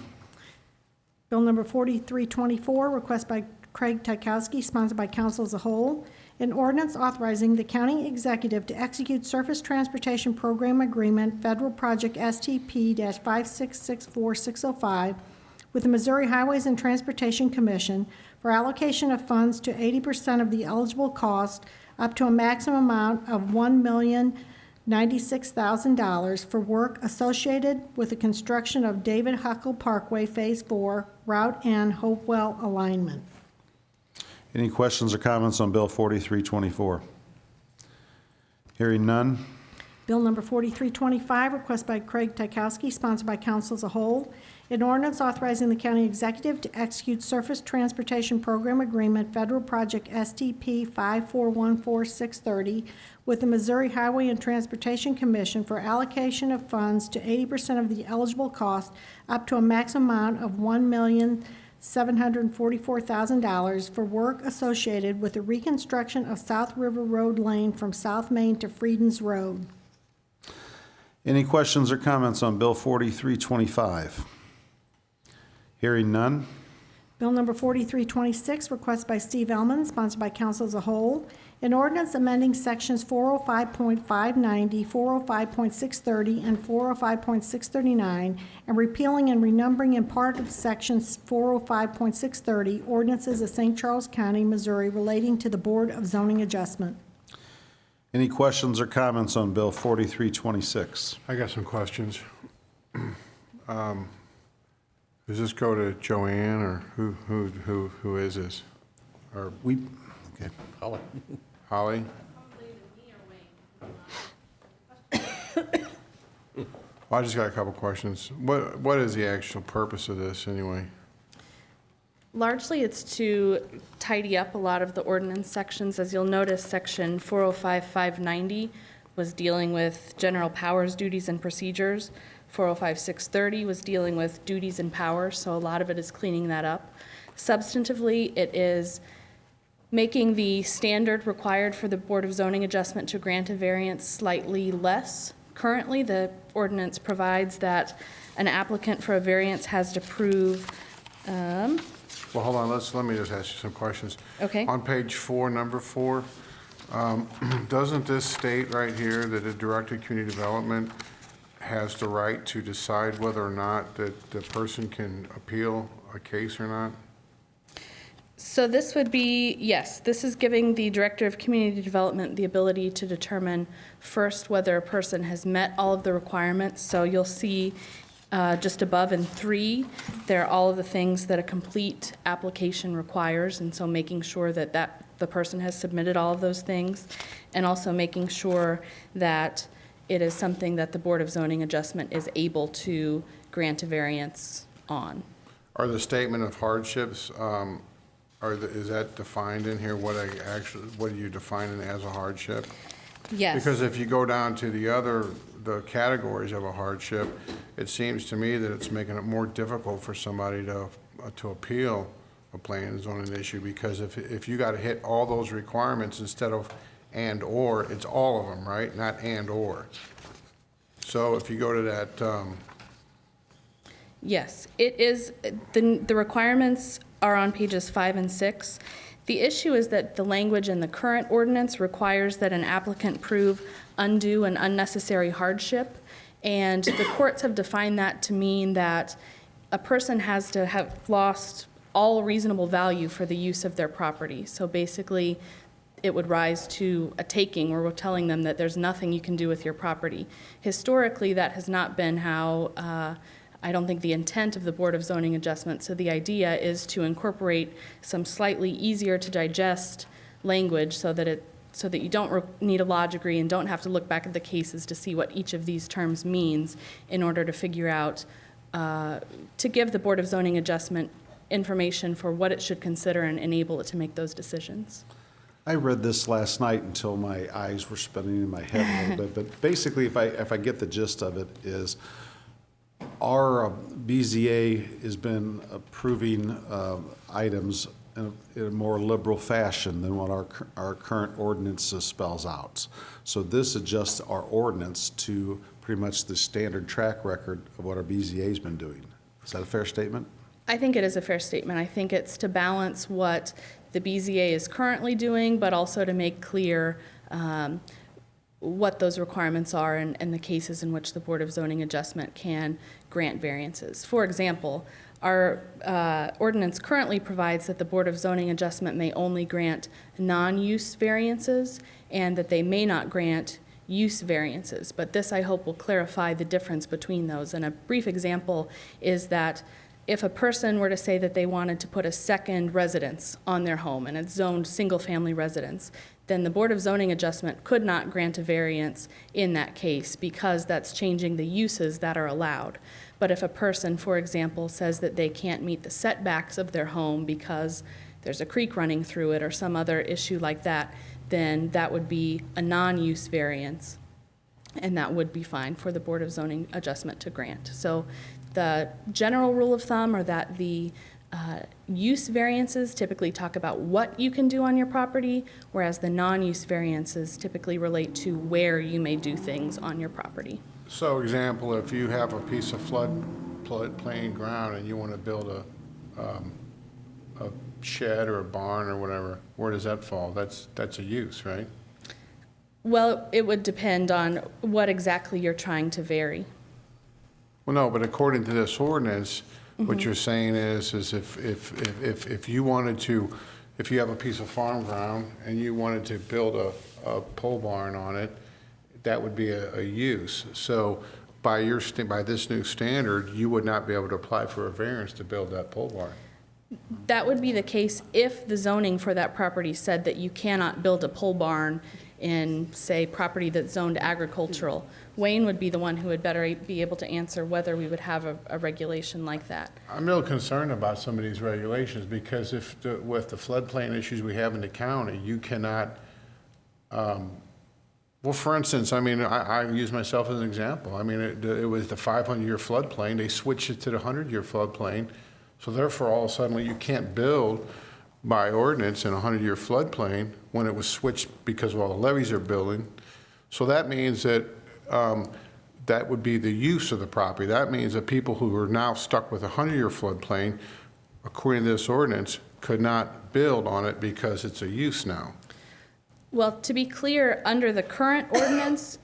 Bill number 4324, requested by Craig Tykowski, sponsored by council as a whole. An ordinance authorizing the county executive to execute Surface Transportation Program Agreement, Federal Project STP-5664605, with the Missouri Highways and Transportation Commission for allocation of funds to 80% of the eligible cost up to a maximum amount of $1,096,000 for work associated with the construction of David Huckle Parkway Phase 4, Route N Hopewell alignment. Any questions or comments on Bill 4324? Hearing none. Bill number 4325, request by Craig Tykowski, sponsored by council as a whole. An ordinance authorizing the county executive to execute Surface Transportation Program Agreement, Federal Project STP 5414630, with the Missouri Highway and Transportation Commission for allocation of funds to 80% of the eligible cost up to a maximum amount of $1,744,000 for work associated with the reconstruction of South River Road Lane from South Main to Friedens Road. Any questions or comments on Bill 4325? Hearing none. Bill number 4326, request by Steve Elman, sponsored by council as a whole. An ordinance amending sections 405.590, 405.630, and 405.639, and repealing and renumbering in part of sections 405.630, ordinances of St. Charles County, Missouri, relating to the Board of Zoning Adjustment. Any questions or comments on Bill 4326? I got some questions. Does this go to Joanne, or who is this? Or okay. Holly? Well, I just got a couple questions. What is the actual purpose of this anyway? Largely, it's to tidy up a lot of the ordinance sections. As you'll notice, section 405.590 was dealing with general powers, duties, and procedures. 405.630 was dealing with duties and powers, so a lot of it is cleaning that up. Substantively, it is making the standard required for the Board of Zoning Adjustment to grant a variance slightly less. Currently, the ordinance provides that an applicant for a variance has to prove Well, hold on, let me just ask you some questions. Okay. On page 4, number 4, doesn't this state right here that the Director of Community Development has the right to decide whether or not that the person can appeal a case or not? So this would be, yes, this is giving the Director of Community Development the ability to determine first whether a person has met all of the requirements. So you'll see just above in 3, there are all of the things that a complete application requires, and so making sure that the person has submitted all of those things, and also making sure that it is something that the Board of Zoning Adjustment is able to grant a variance on. Are the statement of hardships, is that defined in here, what are you defining as a hardship? Yes. Because if you go down to the categories of a hardship, it seems to me that it's making it more difficult for somebody to appeal a planning and zoning issue, because if you got to hit all those requirements instead of and or, it's all of them, right? Not and or. So if you go to that, Yes, it is, the requirements are on pages 5 and 6. The issue is that the language in the current ordinance requires that an applicant prove undue and unnecessary hardship, and the courts have defined that to mean that a person has to have lost all reasonable value for the use of their property. So basically, it would rise to a taking where we're telling them that there's nothing you can do with your property. Historically, that has not been how, I don't think, the intent of the Board of Zoning Adjustment. So the idea is to incorporate some slightly easier to digest language so that you don't need a law degree and don't have to look back at the cases to see what each of these terms means in order to figure out, to give the Board of Zoning Adjustment information for what it should consider and enable it to make those decisions. I read this last night until my eyes were spinning in my head a little bit, but basically, if I get the gist of it, is our BZA has been approving items in a more liberal fashion than what our current ordinance spells out. So this adjusts our ordinance to pretty much the standard track record of what our BZA's been doing. Is that a fair statement? I think it is a fair statement. I think it's to balance what the BZA is currently doing, but also to make clear what those requirements are and the cases in which the Board of Zoning Adjustment can grant variances. For example, our ordinance currently provides that the Board of Zoning Adjustment may only grant non-use variances and that they may not grant use variances. But this, I hope, will clarify the difference between those. And a brief example is that if a person were to say that they wanted to put a second residence on their home and it's zoned single-family residence, then the Board of Zoning Adjustment could not grant a variance in that case because that's changing the uses that are allowed. But if a person, for example, says that they can't meet the setbacks of their home because there's a creek running through it or some other issue like that, then that would be a non-use variance, and that would be fine for the Board of Zoning Adjustment to grant. So the general rule of thumb are that the use variances typically talk about what you can do on your property, whereas the non-use variances typically relate to where you may do things on your property. So example, if you have a piece of floodplain ground and you want to build a shed or a barn or whatever, where does that fall? That's a use, right? Well, it would depend on what exactly you're trying to vary. Well, no, but according to this ordinance, what you're saying is if you wanted to, if you have a piece of farm ground and you wanted to build a pole barn on it, that would be a use. So by this new standard, you would not be able to apply for a variance to build that pole barn. That would be the case if the zoning for that property said that you cannot build a pole barn in, say, property that's zoned agricultural. Wayne would be the one who would better be able to answer whether we would have a regulation like that. I'm real concerned about some of these regulations because with the floodplain issues we have in the county, you cannot, well, for instance, I mean, I use myself as an example. I mean, it was the 500-year floodplain. They switched it to the 100-year floodplain. So therefore, all of a sudden, you can't build by ordinance in a 100-year floodplain when it was switched because of all the levees they're building. So that means that that would be the use of the property. That means that people who are now stuck with a 100-year floodplain, according to this ordinance, could not build on it because it's a use now. Well, to be clear, under the current ordinance,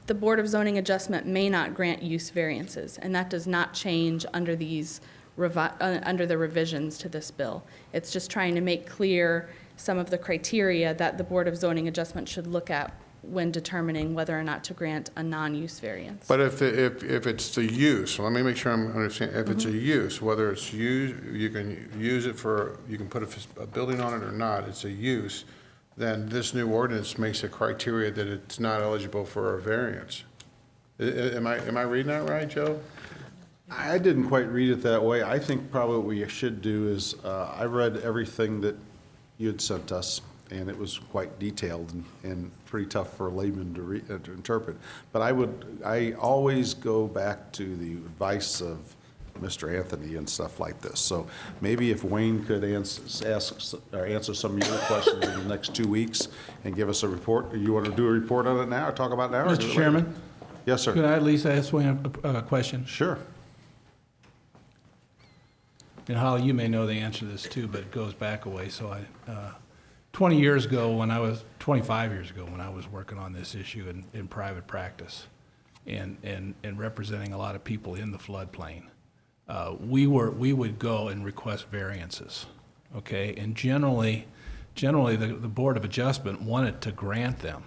the Board of Zoning Adjustment may not grant use variances, and that does not change under these under the revisions to this bill. It's just trying to make clear some of the criteria that the Board of Zoning Adjustment should look at when determining whether or not to grant a non-use variance. But if it's the use, let me make sure I'm understanding. If it's a use, whether it's used, you can use it for, you can put a building on it or not, it's a use, then this new ordinance makes a criteria that it's not eligible for a variance. Am I reading that right, Joe? I didn't quite read it that way. I think probably what we should do is, I read everything that you had sent us, and it was quite detailed and pretty tough for a layman to interpret. But I always go back to the advice of Mr. Anthony and stuff like this. So maybe if Wayne could answer some of your questions in the next 2 weeks and give us a report. You want to do a report on it now or talk about it now? or do it Mr. later? Chairman? Yes, sir. Could I at least ask Wayne a question? Sure. And Holly, you may know the answer to this too, but it goes back a way. So 25 years ago when I was working on this issue in private practice and representing a lot of people in the floodplain, we would go and request variances, okay? And generally the Board of Adjustment wanted to grant them.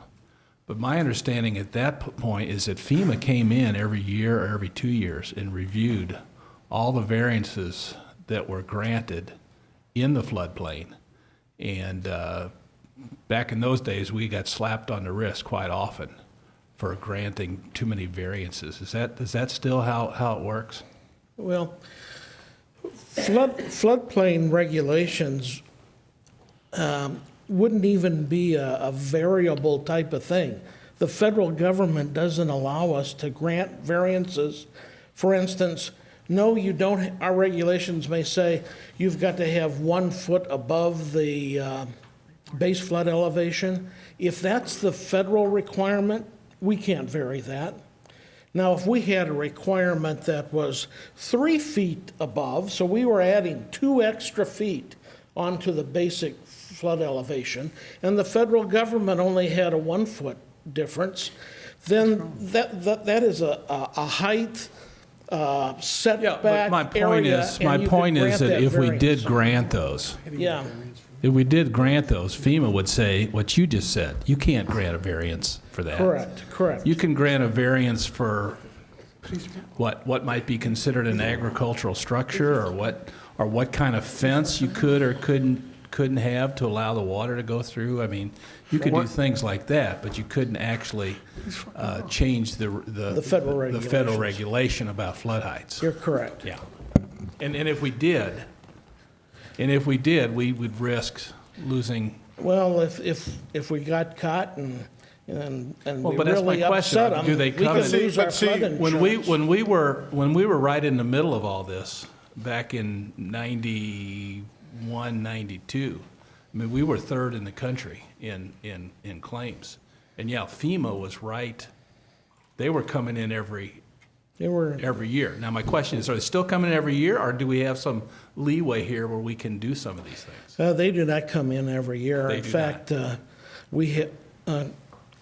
But my understanding at that point is that FEMA came in every year or every 2 years and reviewed all the variances that were granted in the floodplain. And back in those days, we got slapped on the wrist quite often for granting too many variances. Is that still how it works? Well, floodplain regulations wouldn't even be a variable type of thing. The federal government doesn't allow us to grant variances. For instance, no, you don't. Our regulations may say you've got to have 1 foot above the base flood elevation. If that's the federal requirement, we can't vary that. Now, if we had a requirement that was 3 feet above, so we were adding 2 extra feet onto the basic flood elevation, and the federal government only had a 1 foot difference, then that is a height setback My point area, is, and you could grant that if we did variance. grant those, Yeah, if we did grant those, FEMA would say what you just said. You can't grant a variance for that. correct. You can grant a variance for what might be considered an agricultural structure, or what kind of fence you could or couldn't have to allow the water to go through. I mean, you could do things like that, but you couldn't actually change the federal the federal regulations. regulation about flood heights. You're correct. Yeah. And if we did, we would risk losing. Well, if we got caught and Well, we but that's my really question. upset them, Do they we come could in? lose our flood insurance. When we were right in the middle of all this back in 91, 92, I mean, we were third in the country in claims. And yeah, FEMA was right. They were coming in every year. Now, my question is, are they still coming in every year, or do we have some leeway here where we can do some of these things? They do not come in every year. They In do fact, we hit,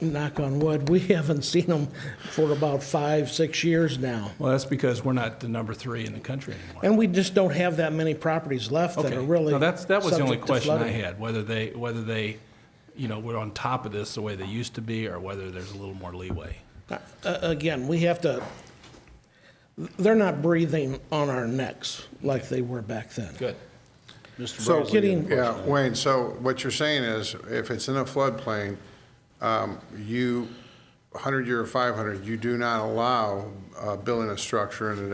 knock on wood, we haven't seen them for about 5-6 years now. Well, that's because we're not the number 3 in the country anymore. And we just don't have that many properties left that are really Now, that was the only subject to question I flooding. had, whether they, were on top of this the way they used to be, or whether there's a little more leeway. Again, we have to, they're not breathing on our necks like they were back then. Good. So, Getting- yeah, Wayne, so what you're saying is, if it's in a floodplain, 100-year or 500, you do not allow building a structure on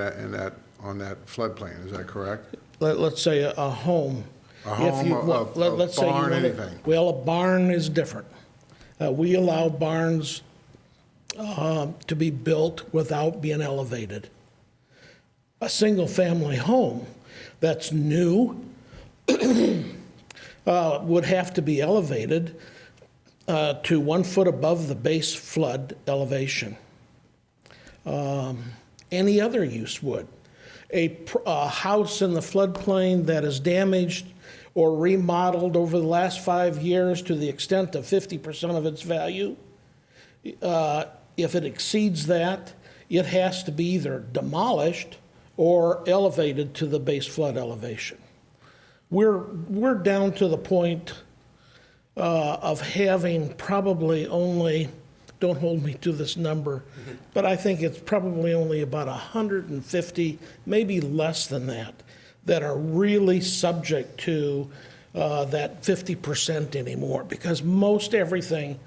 that floodplain, is that correct? Let's say a home. A home, Let's say you barn, want anything. Well, a barn is different. We allow barns to be built without being elevated. A single-family home that's new would have to be elevated to 1 foot above the base flood elevation. Any other use would. A house in the floodplain that is damaged or remodeled over the last 5 years to the extent of 50% of its value, if it exceeds that, it has to be either demolished or elevated to the base flood elevation. We're down to the point of having probably only, don't hold me to this number, but I think it's probably only about 150, maybe less than that are really subject to that 50% anymore, because most everything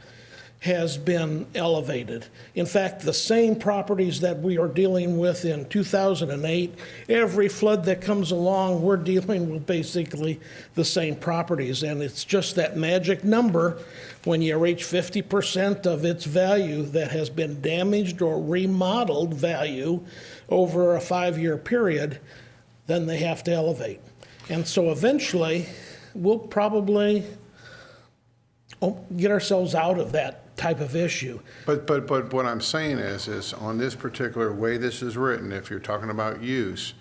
has been elevated. In fact, the same properties that we are dealing with in 2008, every flood that comes along, we're dealing with basically the same properties. And it's just that magic number, when you reach 50% of its value that has been damaged or remodeled value over a 5-year period, then they have to elevate. And so eventually, we'll probably get ourselves out of that type of issue. But what I'm saying is on this particular way this is written, if you're talking about use,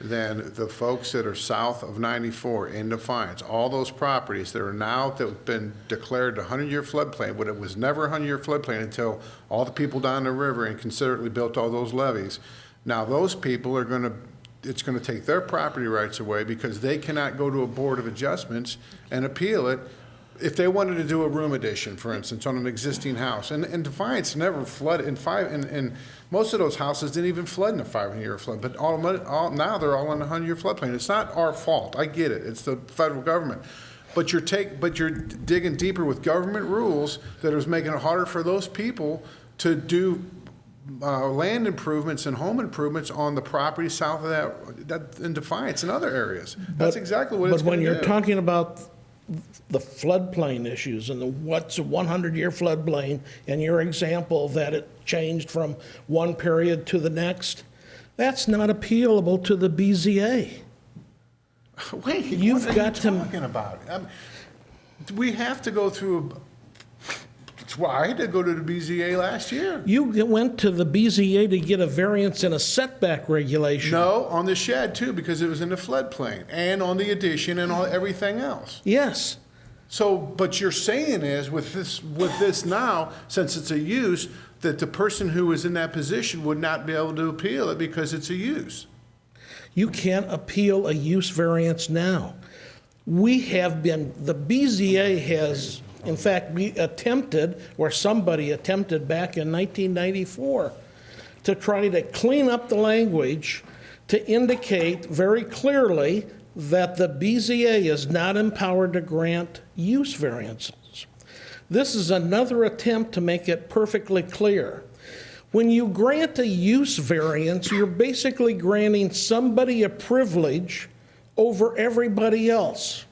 then the folks that are south of 94 in Defiance, all those properties that are now that have been declared a 100-year floodplain, but it was never a 100-year floodplain until all the people down the river and considerately built all those levees. Now those people are it's going to take their property rights away because they cannot go to a board of adjustments and appeal it. If they wanted to do a room addition, for instance, on an existing house, and Defiance never flooded, and most of those houses didn't even flood in a 500-year flood, but now they're all in a 100-year floodplain. It's not our fault. I get it. It's the federal government. But you're digging deeper with government rules that is making it harder for those people to do land improvements and home improvements on the property south of that in Defiance and other areas. That's exactly what it's But going when to do. you're talking about the floodplain issues and what's a 100-year floodplain, and your example that it changed from one period to the next, that's not appealable to the BZA. Wait, You've what got are you to- talking about? We have to go through Well, I had to go to the BZA last year. You went to the BZA to get a variance in a setback regulation. No, on the shed too, because it was in the floodplain, and on the addition and all, everything else. Yes. So, but you're saying is with this now, since it's a use, that the person who is in that position would not be able to appeal it because it's a use. You can't appeal a use variance now. We have been, the BZA has, in fact, somebody attempted back in 1994 to try to clean up the language to indicate very clearly that the BZA is not empowered to grant use variances. This is another attempt to make it perfectly clear. When you grant a use variance, you're basically granting somebody a privilege over everybody else.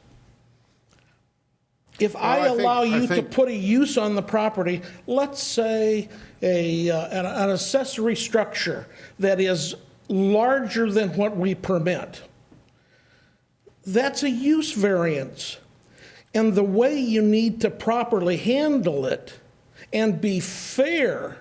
If I allow you to put a use on the property, let's say an accessory structure that is larger than what we permit, that's a use variance. And the way you need to properly handle it and be fair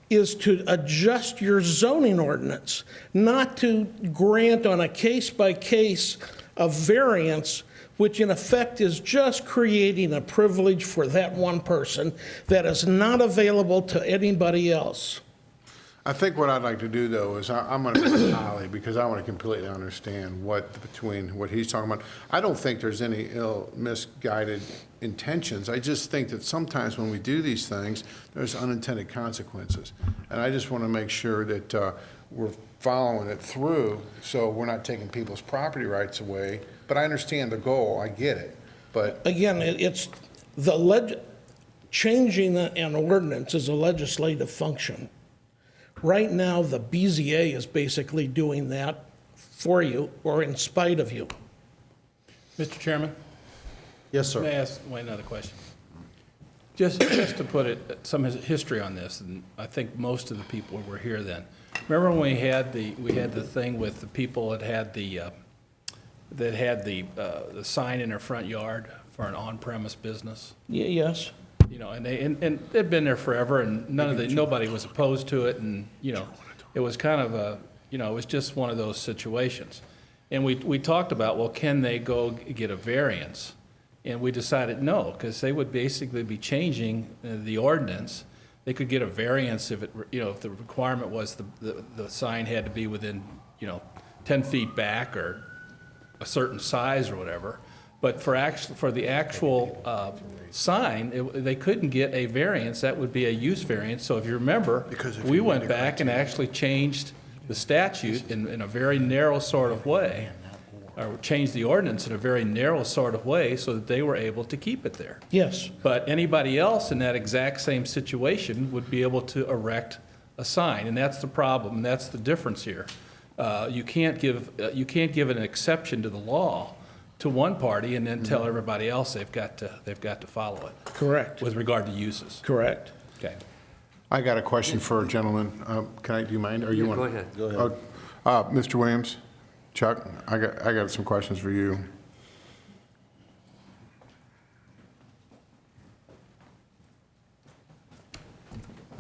is to adjust your zoning ordinance, not to grant on a case-by-case a variance, which in effect is just creating a privilege for that one person that is not available to anybody else. I think what I'd like to do, though, is I'm going to go Holly, because I want to completely understand between what he's talking about. I don't think there's any misguided intentions. I just think that sometimes when we do these things, there's unintended consequences. And I just want to make sure that we're following it through, so we're not taking people's property rights away. But I understand the goal, I get it, but. Again, it's changing an ordinance is a legislative function. Right now, the BZA is basically doing that for you or in spite of you. Mr. Chairman? Yes, sir. May I ask Wayne another question? Just to put some history on this, and I think most of the people were here then. Remember when we had the thing with the people that had the sign in their front yard for an on-premise business? Yes. You know, and they'd been there forever, and nobody was opposed to it, and you know, it was kind of it was just one of those situations. And we talked about, well, can they go get a variance? And we decided no, because they would basically be changing the ordinance. They could get a variance if if the requirement was the sign had to be within 10 feet back or a certain size or whatever. But for the actual sign, they couldn't get a variance. That would be a use variance. So if you remember, we went back and actually changed the statute in a very narrow sort of way, or changed the ordinance in a very narrow sort of way so that they were able to keep it there. Yes. But anybody else in that exact same situation would be able to erect a sign, and that's the problem, and that's the difference here. You can't give an exception to the law to one party and then tell everybody else they've got to follow it. Correct. With regard to uses. Correct. Okay. I got a question for a gentleman. Do you mind? Or you want? Go ahead. Mr. Williams, Chuck, I got some questions for you.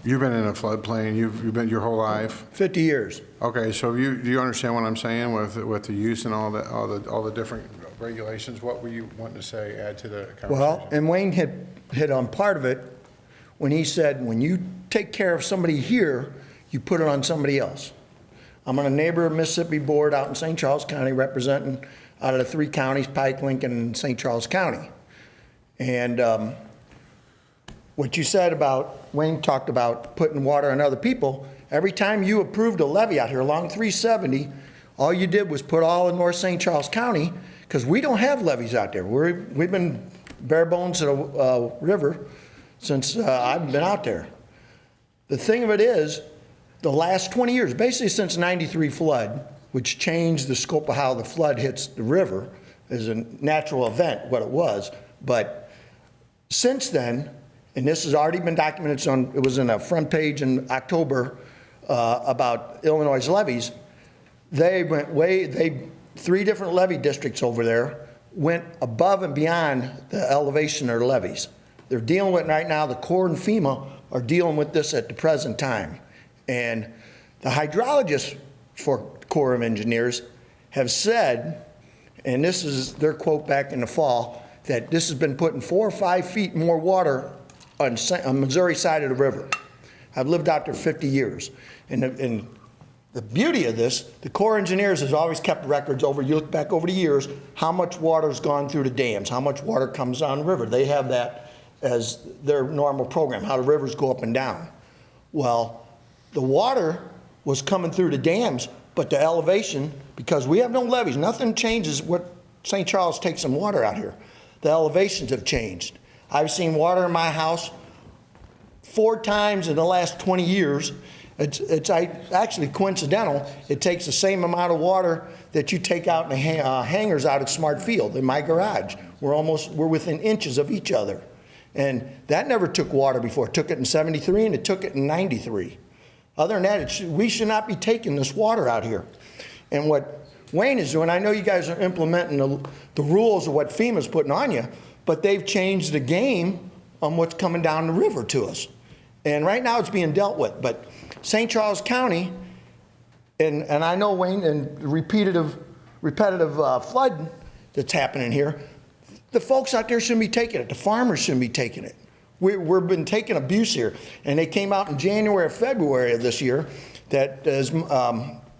You've been in a floodplain. You've been your whole life. 50 years. Okay, so do you understand what I'm saying with the use and all the different regulations? What were you wanting to say? Add to the conversation? Well, and Wayne hit on part of it when he said, when you take care of somebody here, you put it on somebody else. I'm on a neighbor Mississippi board out in St. Charles County, representing out of the 3 counties, Pike, Lincoln, and St. Charles County. And what you said about, Wayne talked about putting water on other people. Every time you approved a levee out here along 370, all you did was put all in North St. Charles County, because we don't have levees out there. We've been bare bones to the river since I've been out there. The thing of it is, the last 20 years, basically since '93 flood, which changed the scope of how the flood hits the river, is a natural event, what it was. But since then, and this has already been documented, it was in a front page in October about Illinois' levees. They went 3 different levee districts over there went above and beyond the elevation of their levees. They're dealing with it right now. The Corps and FEMA are dealing with this at the present time. And the hydrologists for Corps of Engineers have said, and this is their quote back in the fall, that this has been putting 4 or 5 feet more water on Missouri side of the river. I've lived out there 50 years. And the beauty of this, the Corps of Engineers has always kept records over, you look back over the years, how much water's gone through the dams, how much water comes down the river. They have that as their normal program, how the rivers go up and down. Well, the water was coming through the dams, but the elevation, because we have no levees, nothing changes what St. Charles takes some water out here. The elevations have changed. I've seen water in my house 4 times in the last 20 years. It's actually coincidental. It takes the same amount of water that you take out in the hangers out at Smart Field in my garage. We're within inches of each other. And that never took water before. It took it in 73 and it took it in 93. Other than that, we should not be taking this water out here. And what Wayne is doing, I know you guys are implementing the rules of what FEMA's putting on you, but they've changed the game on what's coming down the river to us. And right now it's being dealt with. But St. Charles County, and I know, Wayne, and repetitive flood that's happening here, the folks out there shouldn't be taking it. The farmers shouldn't be taking it. We've been taking abuse here. And they came out in January or February of this year that is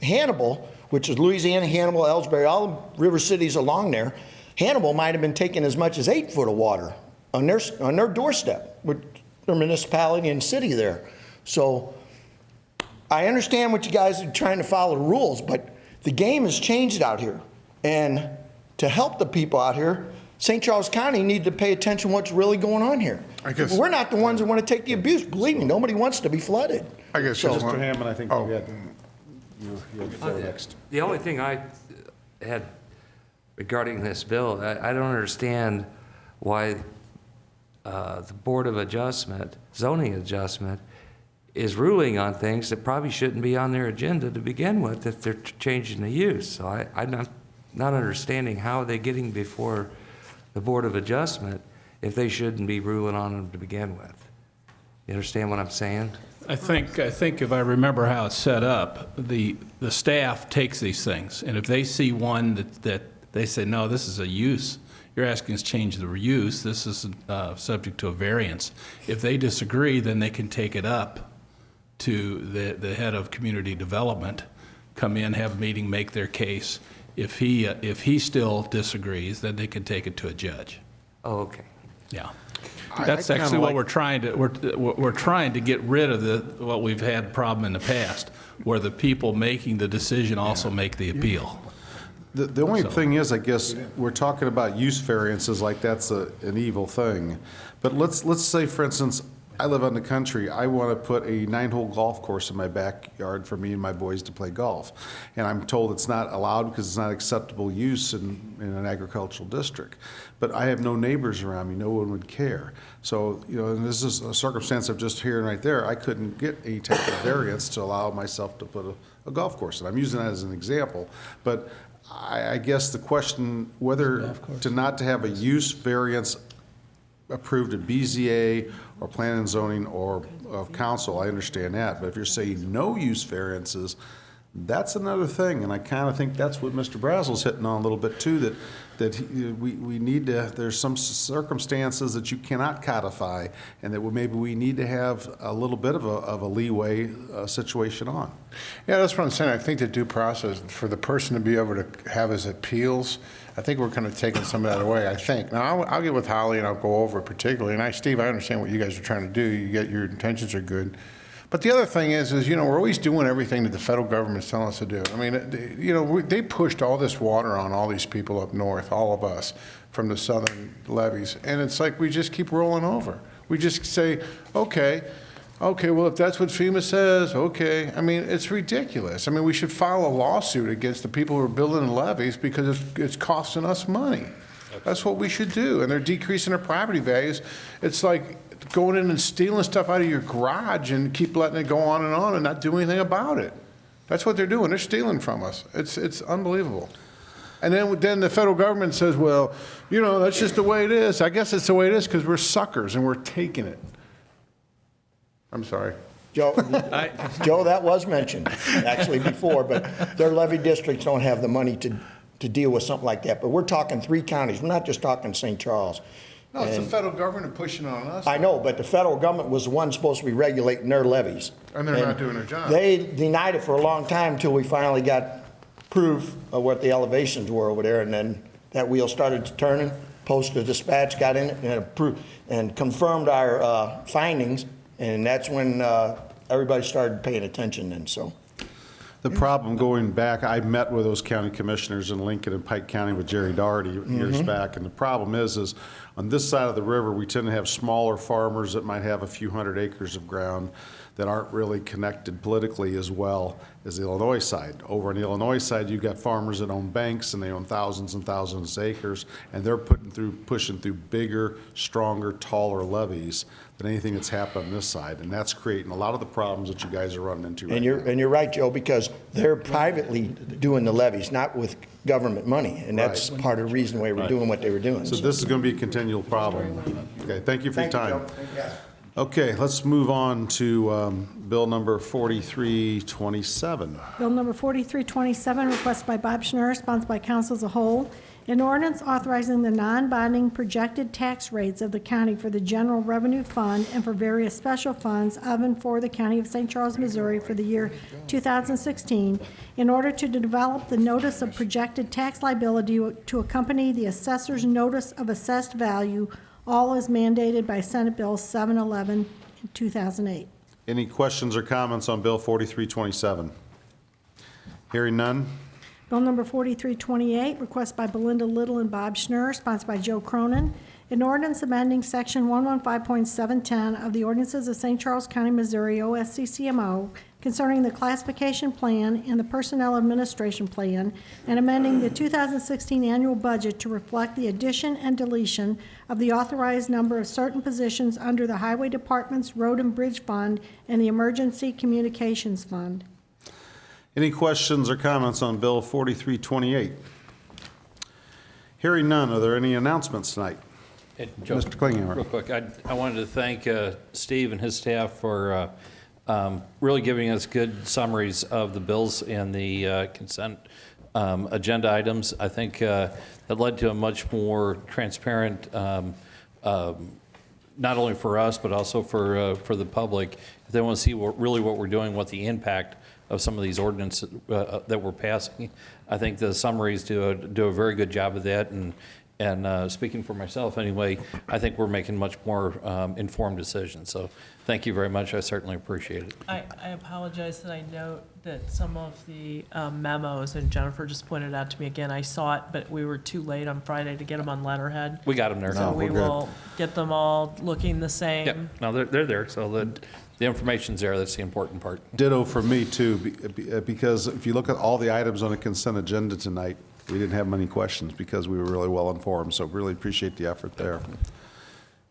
Hannibal, which is Louisiana, Hannibal, Ellsbury, all the river cities along there, Hannibal might have been taking as much as 8 foot of water on their doorstep with their municipality and city there. So I understand what you guys are trying to follow the rules, but the game has changed out here. And to help the people out here, St. Charles County need to pay attention to what's really going on here. We're not the ones that want to take the abuse. Believe me, nobody wants to be flooded. I guess so, Mr. Hammond, I think you had the floor next. The only thing I had regarding this bill, I don't understand why the Board of Adjustment, zoning adjustment, is ruling on things that probably shouldn't be on their agenda to begin with if they're changing the use. So I'm not understanding how they're getting before the Board of Adjustment if they shouldn't be ruling on them to begin with. You understand what I'm saying? I think if I remember how it's set up, the staff takes these things, and if they see one that they say, no, this is a use, you're asking us to change the use, this is subject to a variance. If they disagree, then they can take it up to the head of community development, come in, have a meeting, make their case. If he still disagrees, then they can take it to a judge. Oh, okay. Yeah. That's actually what we're trying to get rid of what we've had problem in the past, where the people making the decision also make the appeal. The only thing is, I guess, we're talking about use variances like that's an evil thing. But let's say, for instance, I live in the country. I want to put a 9-hole golf course in my backyard for me and my boys to play golf. And I'm told it's not allowed because it's not acceptable use in an agricultural district. But I have no neighbors around me. No one would care. So, and this is a circumstance of just hearing right there. I couldn't get any type of variance to allow myself to put a golf course in. I'm using that as an example. But I guess the question whether not to have a use variance approved at BZA or planning and zoning or of council, I understand that. But if you're saying no use variances, that's another thing. And I kind of think that's what Mr. Brazel's hitting on a little bit too, that we need to, there's some circumstances that you cannot codify and that maybe we need to have a little bit of a leeway situation on. Yeah, that's what I'm saying. I think the due process for the person to be able to have his appeals, I think we're kind of taking some of that away, I think. Now, I'll get with Holly and I'll go over it particularly. And Steve, I understand what you guys are trying to do. Your intentions are good. But the other thing is, we're always doing everything that the federal government's telling us to do. I mean, they pushed all this water on all these people up north, all of us, from the southern levees. And it's like we just keep rolling over. We just say, okay, well, if that's what FEMA says, okay. I mean, it's ridiculous. I mean, we should file a lawsuit against the people who are building the levees because it's costing us money. That's what we should do. And they're decreasing their property values. It's like going in and stealing stuff out of your garage and keep letting it go on and not do anything about it. That's what they're doing. They're stealing from us. It's unbelievable. And then the federal government says, well, you know, that's just the way it is. I guess it's the way it is because we're suckers and we're taking it. I'm sorry. Joe, Joe, that was mentioned actually before, but their levy districts don't have the money to deal with something like that. But we're talking 3 counties. We're not just talking St. Charles. No, it's the federal government pushing on us. I know, but the federal government was the one supposed to be regulating their levies. And they're not doing their job. They denied it for a long time until we finally got proof of what the elevations were over there, and then that wheel started turning. Post-Dispatch got in it and approved and confirmed our findings, and that's when everybody started paying attention then, so. The problem going back, I met with those county commissioners in Lincoln and Pike County with Jerry Doherty years back, and the problem is on this side of the river, we tend to have smaller farmers that might have a few hundred acres of ground that aren't really connected politically as well as the Illinois side. Over on the Illinois side, you've got farmers that own banks and they own thousands and thousands of acres, and they're pushing through bigger, stronger, taller levees than anything that's happened on this side, and that's creating a lot of the problems that you guys are running into right now. And you're right, Joe, because they're privately doing the levies, not with government money, and that's part of the reason why we're doing what they were doing. So this is going to be a continual problem. Okay, thank you for your time. Joe. Okay, let's move on to bill number 4327. Bill number 4327, requested by Bob Schnur, sponsored by council as a whole. An ordinance authorizing the non-binding projected tax rates of the county for the general revenue fund and for various special funds of and for the county of St. Charles, Missouri for the year 2016 in order to develop the notice of projected tax liability to accompany the assessor's notice of assessed value, all as mandated by Senate Bill 711 in 2008. Any questions or comments on bill 4327? Hearing none. Bill number 4328, request by Belinda Little and Bob Schnur, sponsored by Joe Cronin. An ordinance amending section 115.710 of the ordinances of St. Charles County, Missouri, OSCCMO, concerning the classification plan and the personnel administration plan, and amending the 2016 annual budget to reflect the addition and deletion of the authorized number of certain positions under the Highway Department's Road and Bridge Fund and the Emergency Communications Fund. Any questions or comments on bill 4328? Hearing none, are there any announcements tonight? Joe, Mr. Klinghammer. Real quick, I wanted to thank Steve and his staff for really giving us good summaries of the bills and the consent agenda items. I think that led to a much more transparent, not only for us, but also for the public. If they want to see really what we're doing, what the impact of some of these ordinances that we're passing, I think the summaries do a very good job of that. And speaking for myself anyway, I think we're making much more informed decisions. So thank you very much. I certainly appreciate it. I apologize that I note that some of the memos, and Jennifer just pointed out to me again, I saw it, but we were too late on Friday to get them on letterhead. We got them there. So we will get them all looking the same. Yep. No, they're there. So the information's there. That's the important part. Ditto for me too, because if you look at all the items on the consent agenda tonight, we didn't have many questions because we were really well informed. So really appreciate the effort there.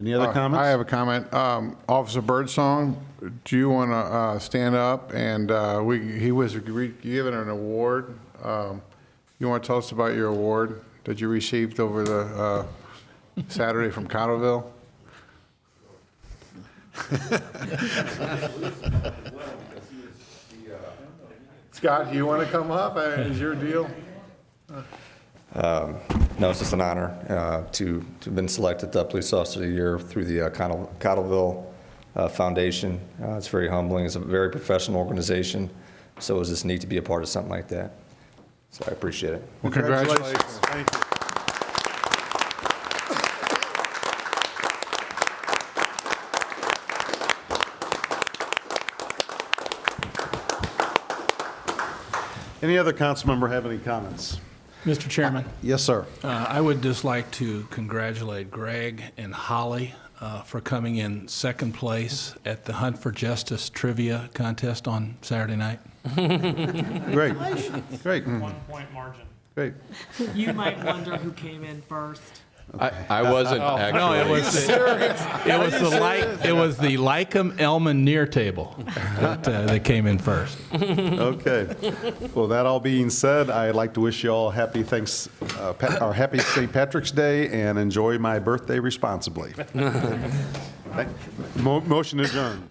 Any other comments? I have a comment. Officer Birdsong, do you want to stand up? And he was given an award. You want to tell us about your award that you received over the Saturday from Cottleville? Scott, do you want to come up? Is your deal? No, it's just an honor to have been selected the Police Officer of the Year through the Cottleville Foundation. It's very humbling. It's a very professional organization, so it was just neat to be a part of something like that. So I appreciate it. Well, congratulations. Thank you. Any other council member have any comments? Mr. Chairman? Yes, sir. I would just like to congratulate Greg and Holly for coming in second place at the Hunt for Justice trivia contest on Saturday night. Great. Great. 1 point margin. Great. You might wonder who came in first. I wasn't actually. No, it was the Lycum Elman Near table that came in first. Okay. Well, that all being said, I'd like to wish you all happy happy St. Patrick's Day and enjoy my birthday responsibly. Motion adjourned.